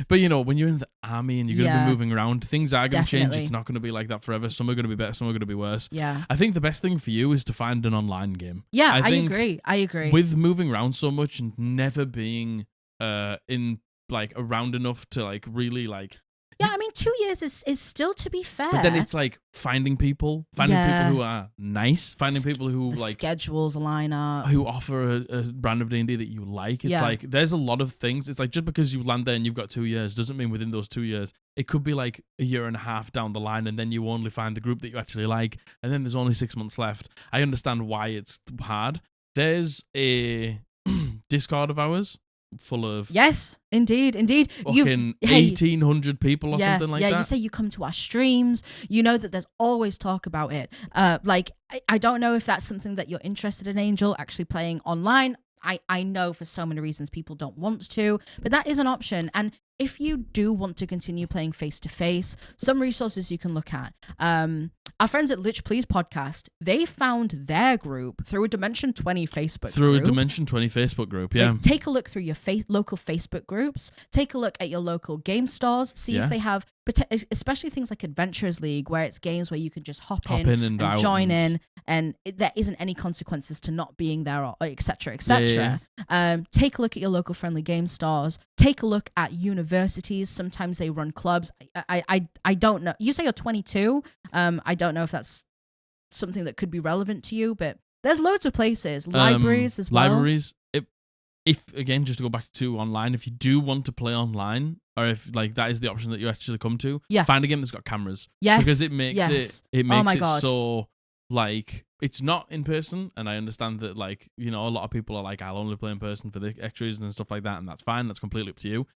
But, when you're in the army and you're going to be moving around, things are going to change. It's not going to be like that forever. Some are going to be better, some are going to be worse. Yeah. I think the best thing for you is to find an online game. Yeah, I agree. With moving around so much and never being in, like, around enough to, like, really, like... Yeah, I mean, 2 years is still, to be fair. But then it's like finding people who are nice, finding people who the like schedules line up, who offer a brand of D&D that you like. It's like there's a lot of things. It's like just because you land there and you've got 2 years doesn't mean within those 2 years. It could be like a year and a half down the line, and then you only find the group that you actually like, and then there's only 6 months left. I understand why it's hard. There's a Discord of ours full of indeed fucking 1,800 people or something like that. You say you come to our streams, you know that there's always talk about it. Like, I don't know if that's something that you're interested in, Angel, actually playing online. I know for so many reasons people don't want to, but that is an option. And if you do want to continue playing face-to-face, some resources you can look at. Our friends at Lich Please podcast, they found their group through a Dimension 20 Facebook group. Yeah. Like, take a look through your local Facebook groups. Take a look at your local game stores. See if they have, especially things like Adventurers League, where it's games where you can just hop in and join in, and there isn't any consequences to not being there, or et cetera, et cetera. Take a look at your local friendly game stores. Take a look at universities. Sometimes they run clubs. I don't know. You say you're 22. I don't know if that's something that could be relevant to you, but there's loads of places. Libraries as well. Libraries. If again, just to go back to online, if you do want to play online, or if like that is the option that you actually come to, find a game that's got cameras. Yes. Because it makes it so, like, it's not in person, and I understand that, like, a lot of people are like, I'll only play in person for the extras and stuff like that, and that's fine. That's completely up to you.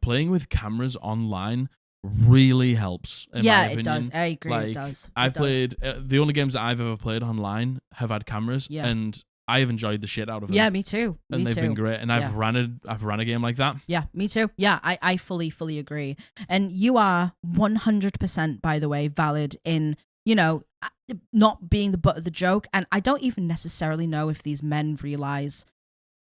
Playing with cameras online really helps. In my opinion. It does. I agree. Like, it does. I've played the only games that I've ever played online have had cameras, and I have enjoyed the shit out of them. Yeah, me too. And they've been great. And I've ran a game like that. Yeah, me too. Yeah, I fully agree. And you are 100%, by the way, valid in, not being the butt of the joke. And I don't even necessarily know if these men realize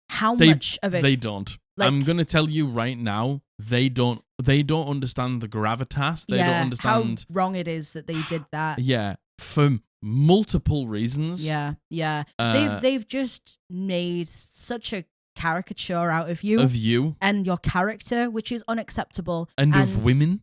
how much of it. They don't. Like, I'm going to tell you right now, they don't understand the gravitas. They don't understand how wrong it is that they did that. Yeah, for multiple reasons. Yeah. They've just made such a caricature out of you and your character, which is unacceptable, and of women,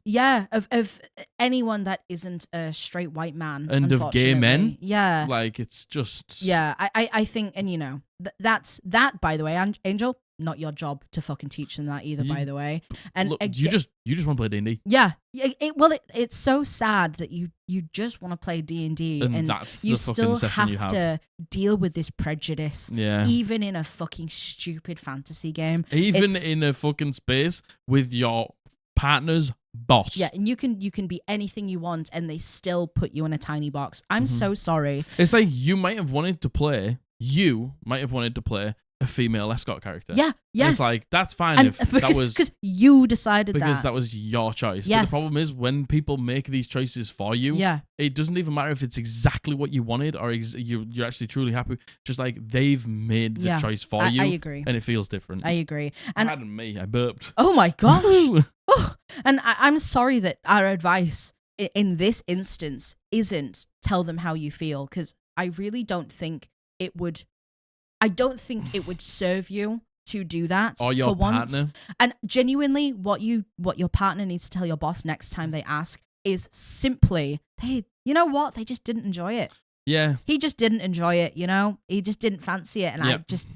of anyone that isn't a straight white man, and of gay men, like it's just I think, and you know that's that, by the way, Angel, not your job to fucking teach them that either, by the way. And look, you just want to play D&D. Yeah. It's so sad that you just want to play D&D and that's you the still have to deal with this prejudice. Yeah. Even in a fucking stupid fantasy game. Even in a fucking space with your partner's boss. Yeah, and you can be anything you want and they still put you in a tiny box. I'm so sorry. It's like you might have wanted to play a female escort character. Yeah, yes. And it's like, that's fine if that was... Because you decided that. Because that was your choice. Yes. But the problem is, when people make these choices for you, it doesn't even matter if it's exactly what you wanted or you're actually truly happy. Just like, they've made the choice for you. I agree. And it feels different. I agree. And Pardon me, I burped. Oh my gosh. Oh, and I'm sorry that our advice in this instance isn't tell them how you feel, because I really don't think it would... I don't think it would serve you to do that or your for once. partner. And genuinely, what your partner needs to tell your boss next time they ask is simply, you know what? They just didn't enjoy it. Yeah. He just didn't enjoy it, you know? He just didn't fancy it. And I just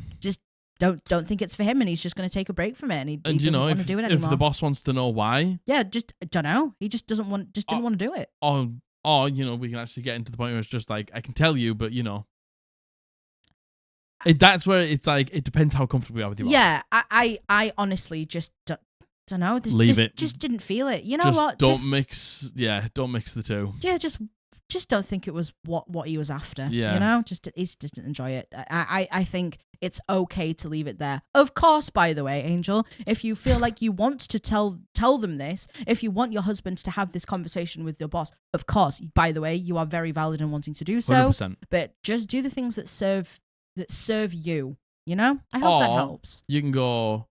don't think it's for him, and he's just going to take a break from it, and he doesn't want to do it anymore. If the boss wants to know why... Yeah, just, don't know. He just didn't want to do it. Or, you know, we can actually get into the point where it's just like, I can tell you, but, you know... that's where it's like, it depends how comfortable you are with your boss. Yeah, I honestly just don't know. Leave it. Just didn't feel it. You know what? Don't mix the two. Yeah, just don't think it was what he was after. Yeah. You know, he just didn't enjoy it. I think it's okay to leave it there. Of course, by the way, Angel, if you feel like you want to tell them this, if you want your husband to have this conversation with your boss, of course, by the way, you are very valid in wanting to do so. 100%. But just do the things that serve you, you know? I hope that helps. You can go,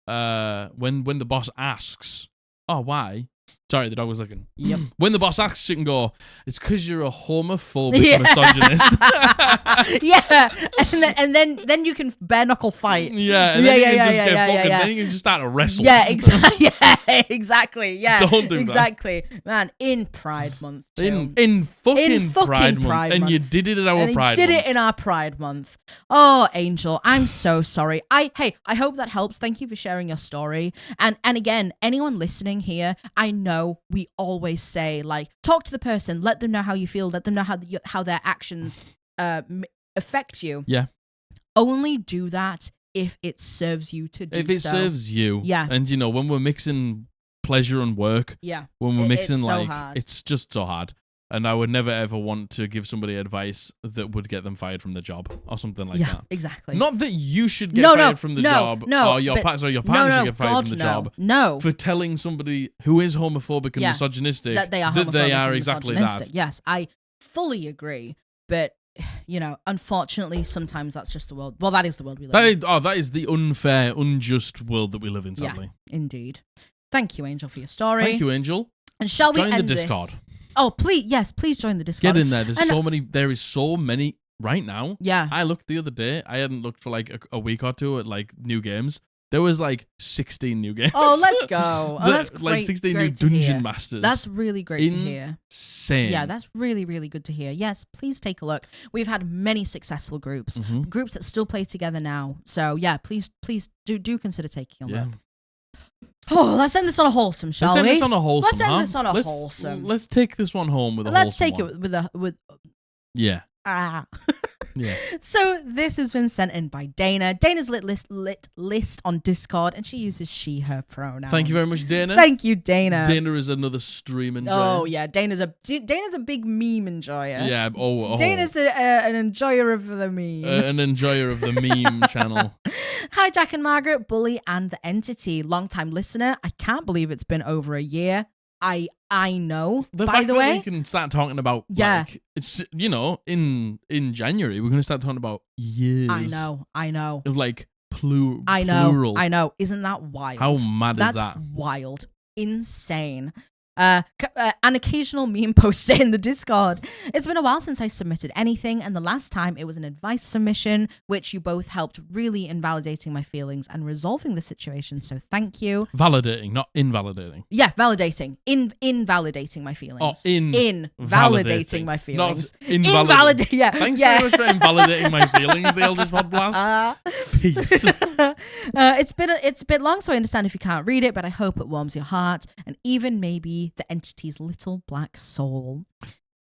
when the boss asks, oh, why? Sorry, the dog was looking. Yep. When the boss asks, you can go, it's because you're a homophobic misogynist. Yeah. And then you can bare knuckle fight. Yeah. And then you can just get fucking, then you can just start to wrestle. Yeah, exactly. Yeah, exactly. Yeah. Don't do exactly. That. Man, in Pride Month too. In fucking Pride Month. And you did it at our Pride Month. Did it in our Pride Month. Oh, Angel, I'm so sorry. I hope that helps. Thank you for sharing your story. And again, anyone listening here, I know we always say, like, talk to the person, let them know how you feel, let them know how their actions affect you. Yeah. Only do that if it serves you to do so. If it serves you. Yeah. And, you know, when we're mixing pleasure and work, when we're mixing, it's like, so hard. It's just so hard. And I would never, ever want to give somebody advice that would get them fired from the job or something like that. Exactly. Not that you should get fired from the job or your partner should get fired from the job. No. For telling somebody who is homophobic and misogynistic that they are exactly that. Yes, I fully agree. But, you know, unfortunately, sometimes that's just the world. Well, that is the world we live in. That is the unfair, unjust world that we live in, sadly. Yeah, indeed. Thank you, Angel, for your story. Thank you, Angel. And shall we join end the Discord? This? Oh, please join the Discord. Get in there. There is so many right now. Yeah. I looked the other day. I hadn't looked for like a week or two at like new games. There was like 16 new games. Oh, let's go. Oh, that's great. Like 16 great new Dungeon Masters. That's really great to hear. Insane. Yeah, that's really, really good to hear. Yes, please take a look. We've had many successful groups, groups that still play together now. So yeah, please do consider taking a look. Oh, let's end this on a wholesome, shall we? Let's end this on a wholesome. Let's end this on a wholesome. Let's take this one home with a Let's wholesome take it with Yeah. Yeah. So this has been sent in by Dana. Dana's lit list on Discord, and she uses she/her pronouns. Thank you very much, Dana. Thank you, Dana. Dana is another stream enjoyer. Oh yeah, Dana's a big meme enjoyer. Yeah. Dana's an enjoyer of the meme. An enjoyer of the meme channel. Hi, Jack and Margaret, Bully, and the Entity. Long-time listener. I can't believe it's been over a year. I know. By the way, we can start talking about like, it's, you know, in January we're going to start talking about years. I know. Of like plural. I know. Isn't that wild? How mad is that? That's wild. Insane. an occasional meme poster in the Discord. It's been a while since I submitted anything, and the last time it was an advice submission, which you both helped really in validating my feelings and resolving the situation, so thank you. Validating, not invalidating. Yeah, validating. Invalidating my feelings. Oh, invalidating my feelings. Not invalidating. Yeah. Thanks very much for invalidating my feelings, the Eldritch Podblast. Peace. It's a bit long, so I understand if you can't read it, but I hope it warms your heart and even maybe the entity's little black soul.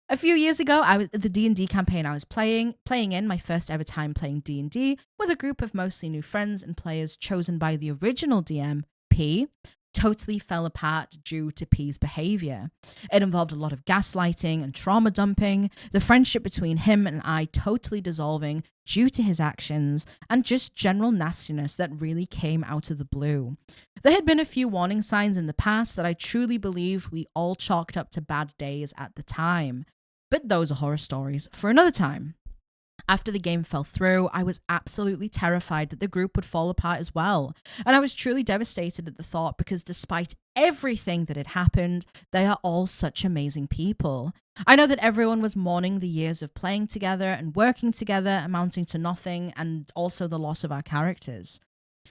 A few years ago, I was the D&D campaign I was playing in my first ever time playing D&D with a group of mostly new friends and players chosen by the original DM, P, totally fell apart due to P's behavior. It involved a lot of gaslighting and trauma dumping, the friendship between him and I totally dissolving due to his actions, and just general nastiness that really came out of the blue. There had been a few warning signs in the past that I truly believe we all chalked up to bad days at the time. But those are horror stories for another time. After the game fell through, I was absolutely terrified that the group would fall apart as well. And I was truly devastated at the thought because despite everything that had happened, they are all such amazing people. I know that everyone was mourning the years of playing together and working together amounting to nothing, and also the loss of our characters.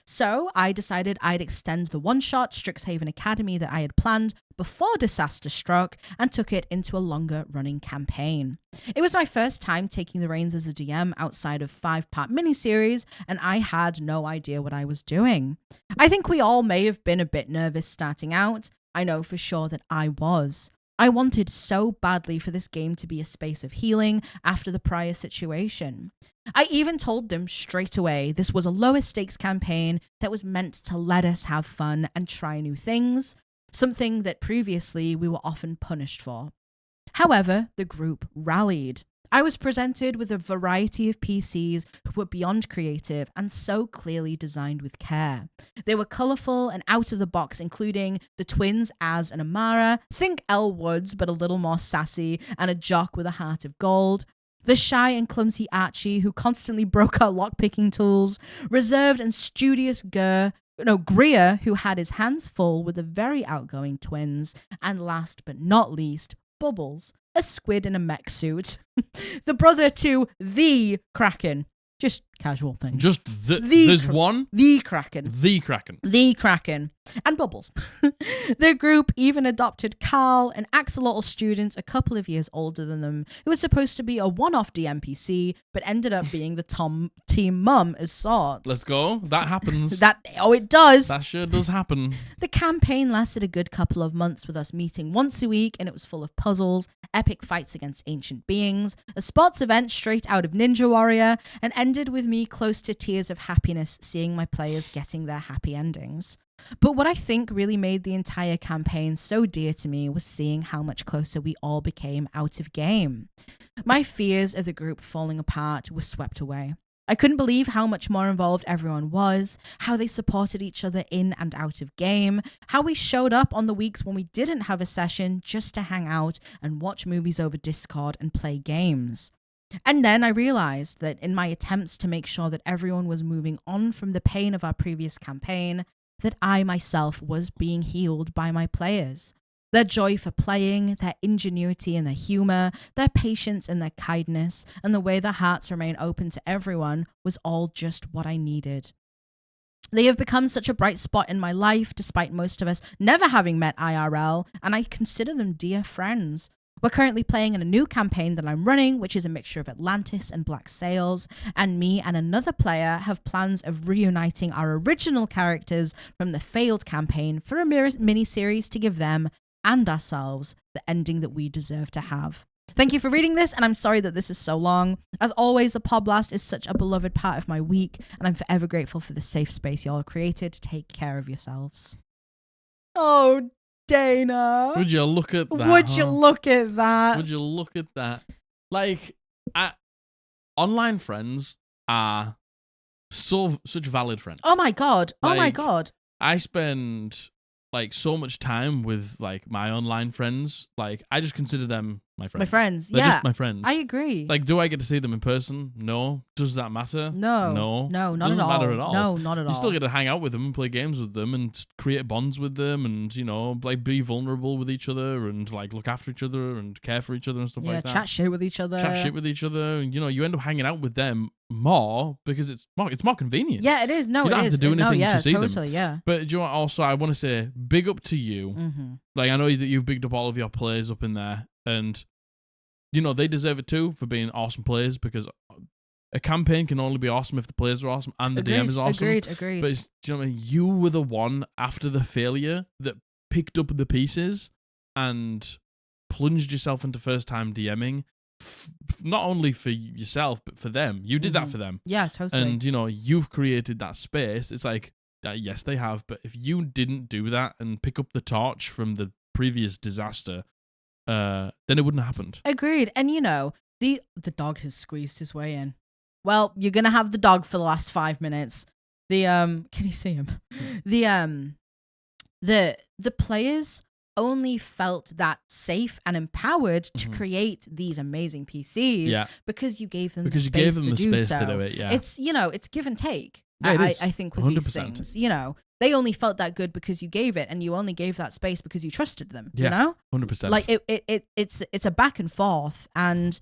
So I decided I'd extend the one-shot Strixhaven Academy that I had planned before disaster struck and took it into a longer-running campaign. It was my first time taking the reins as a DM outside of 5-part miniseries, and I had no idea what I was doing. I think we all may have been a bit nervous starting out. I know for sure that I was. I wanted so badly for this game to be a space of healing after the prior situation. I even told them straight away this was a lower stakes campaign that was meant to let us have fun and try new things, something that previously we were often punished for. However, the group rallied. I was presented with a variety of PCs who were beyond creative and so clearly designed with care. They were colourful and out of the box, including the twins Az and Amara, think Elle Woods but a little more sassy, and a jock with a heart of gold. The shy and clumsy Archie who constantly broke our lockpicking tools, reserved and studious Greer who had his hands full with the very outgoing twins, and last but not least, Bubbles, a squid in a mech suit. The brother to the Kraken. Just casual things. Just there's one? The Kraken. The Kraken. The Kraken. And Bubbles. The group even adopted Carl, an axolotl student a couple of years older than them, who was supposed to be a one-off DMPC, but ended up being the team mum as sorts. Let's go. That happens. It does. That sure does happen. The campaign lasted a good couple of months with us meeting once a week, and it was full of puzzles, epic fights against ancient beings, a sports event straight out of Ninja Warrior, and ended with me close to tears of happiness seeing my players getting their happy endings. But what I think really made the entire campaign so dear to me was seeing how much closer we all became out of game. My fears of the group falling apart were swept away. I couldn't believe how much more involved everyone was, how they supported each other in and out of game, how we showed up on the weeks when we didn't have a session just to hang out and watch movies over Discord and play games. And then I realized that in my attempts to make sure that everyone was moving on from the pain of our previous campaign, that I myself was being healed by my players. Their joy for playing, their ingenuity and their humor, their patience and their kindness, and the way their hearts remain open to everyone was all just what I needed. They have become such a bright spot in my life, despite most of us never having met IRL, and I consider them dear friends. We're currently playing in a new campaign that I'm running, which is a mixture of Atlantis and Black Sails, and me and another player have plans of reuniting our original characters from the failed campaign for a mini-series to give them and ourselves the ending that we deserve to have. Thank you for reading this, and I'm sorry that this is so long. As always, the Podblast is such a beloved part of my week, and I'm forever grateful for the safe space y'all created to take care of yourselves. Oh, Dana. Would you look at that? Would you look at that? Would you look at that? Like, online friends are such valid friends. Oh my god. Oh my god. I spend like so much time with like my online friends. Like, I just consider them my friends. My friends, They're yeah. just my friends. I agree. Like, do I get to see them in person? No. Does that matter? No, not Doesn't at all. matter at all. No, not at all. You still get to hang out with them and play games with them and create bonds with them and, like be vulnerable with each other and like look after each other and care for each other and stuff like that. Yeah, chat shit with each other. And, you end up hanging out with them more because it's more convenient. Yeah, it is. No, you don't have to do anything to see totally, them. Yeah. But do you know what? Also, I want to say big up to you. Mm-hmm. Like, I know that you've bigged up all of your players up in there and, they deserve it too for being awesome players because a campaign can only be awesome if the players are awesome and the DM is awesome. Agreed. But do you know what I mean? You were the one after the failure that picked up the pieces and plunged yourself into first-time DMing, not only for yourself, but for them. You did that for them. Yeah, totally. And, you've created that space. It's like, yes, they have, but if you didn't do that and pick up the torch from the previous disaster, then it wouldn't have happened. Agreed. And, the dog has squeezed his way in. Well, you're going to have the dog for the last 5 minutes. Can you see him? The players only felt that safe and empowered to create these amazing PCs because you gave them the space to do it. Yeah. It's it's give and take. Yeah, I think with 100%. these things, they only felt that good because you gave it, and you only gave that space because you trusted them. Yeah, 100%. Like it's a back and forth, and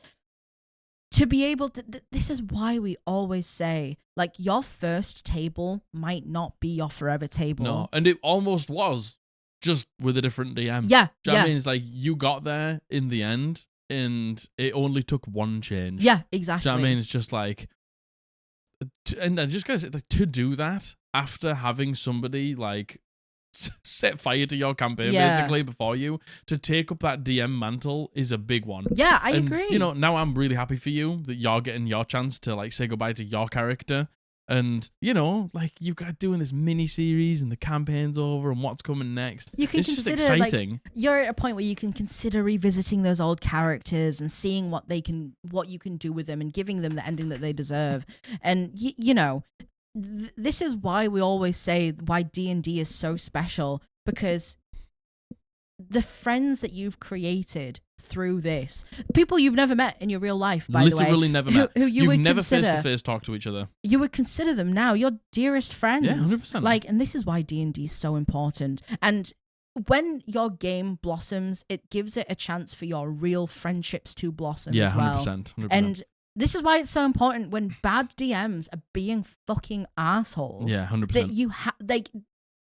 to be able to, this is why we always say, like, your first table might not be your forever table. No, and it almost was, just with a different DM. Yeah, Do you know what I mean? It's like you got there in the end, and it only took one change. Yeah, exactly. Do you know what I mean? It's just like, and I just gotta say, like, to do that after having somebody like set fire to your campaign basically before you, to take up that DM mantle is a big one. Yeah, I agree. Now I'm really happy for you that you're getting your chance to like say goodbye to your character. And, like, you've got doing this mini-series and the campaign's over and what's coming next. You can it's consider, just exciting. Like, you're at a point where you can consider revisiting those old characters and seeing what you can do with them and giving them the ending that they deserve. And, this is why we always say why D&D is so special, because the friends that you've created through this, people you've never met in your real life, by the way. Literally never met. Who you've never face-to-face talked to each other. You would consider them now your dearest friends. Yeah, 100%. Like, and this is why D&D is so important. And when your game blossoms, it gives it a chance for your real friendships to blossom as well. 100%. And this is why it's so important when bad DMs are being fucking assholes. Yeah, 100%. That you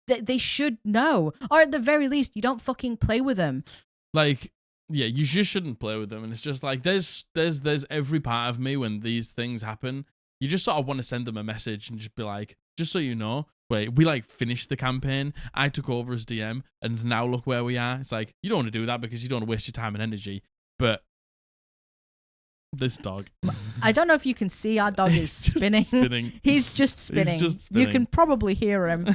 they should know, or at the very least, you don't fucking play with them. Like, yeah, you just shouldn't play with them. And it's just like, there's every part of me when these things happen, you just sort of want to send them a message and just be like, just so you know, wait, we like finished the campaign, I took over as DM, and now look where we are. It's like, you don't want to do that because you don't want to waste your time and energy. But this dog, I don't know if you can see, our dog is spinning. He's just spinning. You can probably hear him.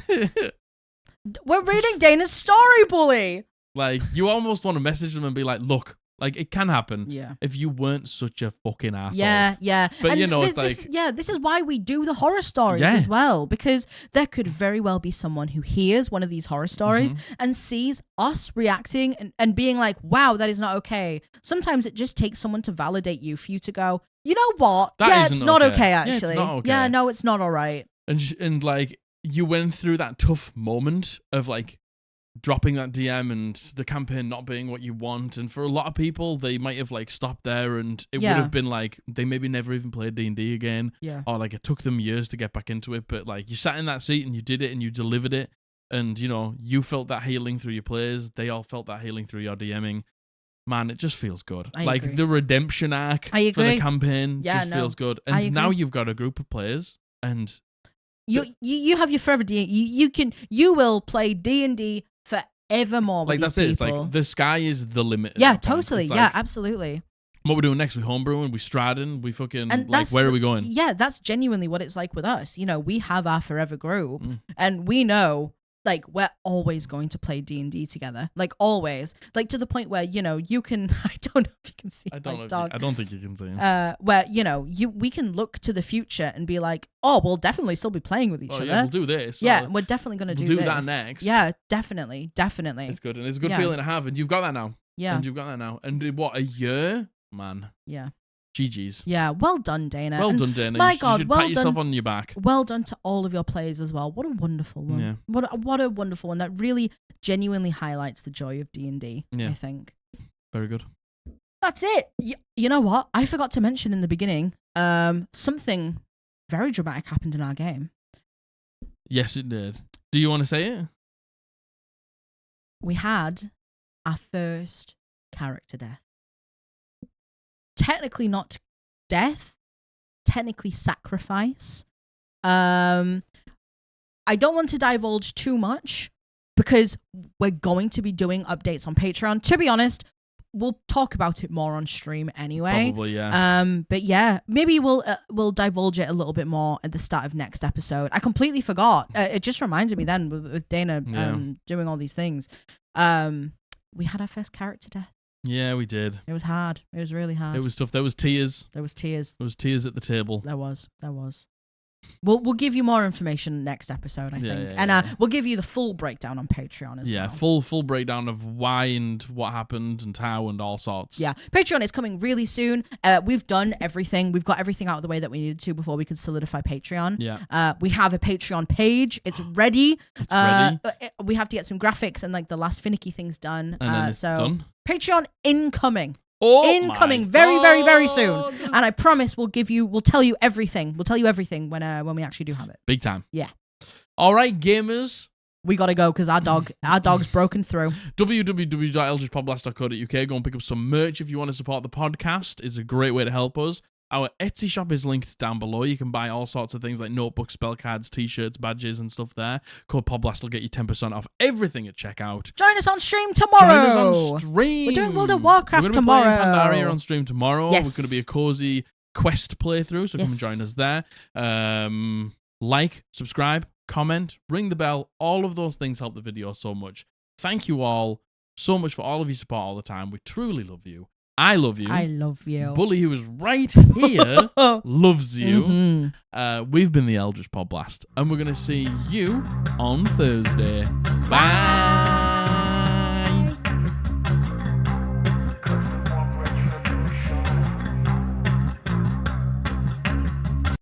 We're reading Dana's story, bully. Like, you almost want to message them and be like, look, like, it can happen. Yeah. If you weren't such a fucking asshole. Yeah. But, and it's like... this is why we do the horror stories as well, because there could very well be someone who hears one of these horror stories and sees us reacting and being like, wow, that is not okay. Sometimes it just takes someone to validate you, for you to go, you know what? It's not okay, actually. Yeah, it's not okay. Yeah, no, it's not all right. And like, you went through that tough moment of like dropping that DM and the campaign not being what you want. And for a lot of people, they might have like stopped there, and it would have been like they maybe never even played D&D again. Yeah. Or like it took them years to get back into it. But like, you sat in that seat and you did it and you delivered it. And you felt that healing through your players. They all felt that healing through your DMing. Man, it just feels good. I agree. The redemption arc for the campaign feels good. And now you've got a group of players, and you have your forever D&D. You will play D&D forevermore. Like, with that's these it. people. It's like the sky is the limit. Yeah, totally. Yeah, absolutely. What we're doing next? We homebrewing, we strading, we fucking, and like, where are we going? Yeah, that's genuinely what it's like with us. We have our forever group, and we know, like, we're always going to play D&D together. Like, always. Like, to the point where, you can... I don't know if you can see my dog. I don't think you can see him. Where, we can look to the future and be like, oh, we'll definitely still be playing with each other. Yeah, we'll do this. Yeah, we're definitely going to do this. We'll do that next. Yeah, definitely. It's good. And it's a good feeling to have. And you've got that now. Yeah. And you've got that now. And what, a year? Man. Yeah. GG's. Yeah, well done, Dana. Well done, Dana. My you God, should well pat yourself done. on your back. Well done to all of your players as well. What a wonderful one. Yeah. What a wonderful one. That really genuinely highlights the joy of D&D, I think. Very good. That's it. You know what? I forgot to mention in the beginning, something very dramatic happened in our game. Yes, it did. Do you want to say it? We had our first character death. Technically not death, technically sacrifice. I don't want to divulge too much because we're going to be doing updates on Patreon. To be honest, we'll talk about it more on stream anyway. Probably, yeah. But yeah, maybe we'll divulge it a little bit more at the start of next episode. I completely forgot. It just reminded me then with Dana doing all these things. We had our first character death. Yeah, we did. It was hard. It was really hard. It was tough. There was tears. There was tears. There was tears at the table. There was. We'll give you more information next episode, I think. And we'll give you the full breakdown on Patreon as well. Yeah, full breakdown of why and what happened and how and all sorts. Yeah, Patreon is coming really soon. We've done everything. We've got everything out of the way that we needed to before we could solidify Patreon. Yeah. We have a Patreon page. It's ready. It's ready. We have to get some graphics and like the last finicky things done. And then it's done. Patreon incoming. Incoming very, very, very soon. And I promise we'll tell you everything. We'll tell you everything when we actually do have it. Big time. Yeah. All right, gamers. We gotta go because our dog's broken through. www.eldritchpodblast.co.uk. Go and pick up some merch if you want to support the podcast. It's a great way to help us. Our Etsy shop is linked down below. You can buy all sorts of things like notebooks, spell cards, t-shirts, badges, and stuff there. Code Podblast will get you 10% off everything at checkout. Join us on stream tomorrow. Join us on stream. We're doing World of Warcraft tomorrow. We're going to be playing Pandaria on stream tomorrow. Yes. We're going to be a cozy quest playthrough, so come and join us there. Like, subscribe, comment, ring the bell. All of those things help the video so much. Thank you all so much for all of your support all the time. We truly love you. I love you. I love you. Bully, who is right here, loves you. Mm-hmm. We've been the Eldritch Podblast, and we're going to see you on Thursday. Bye.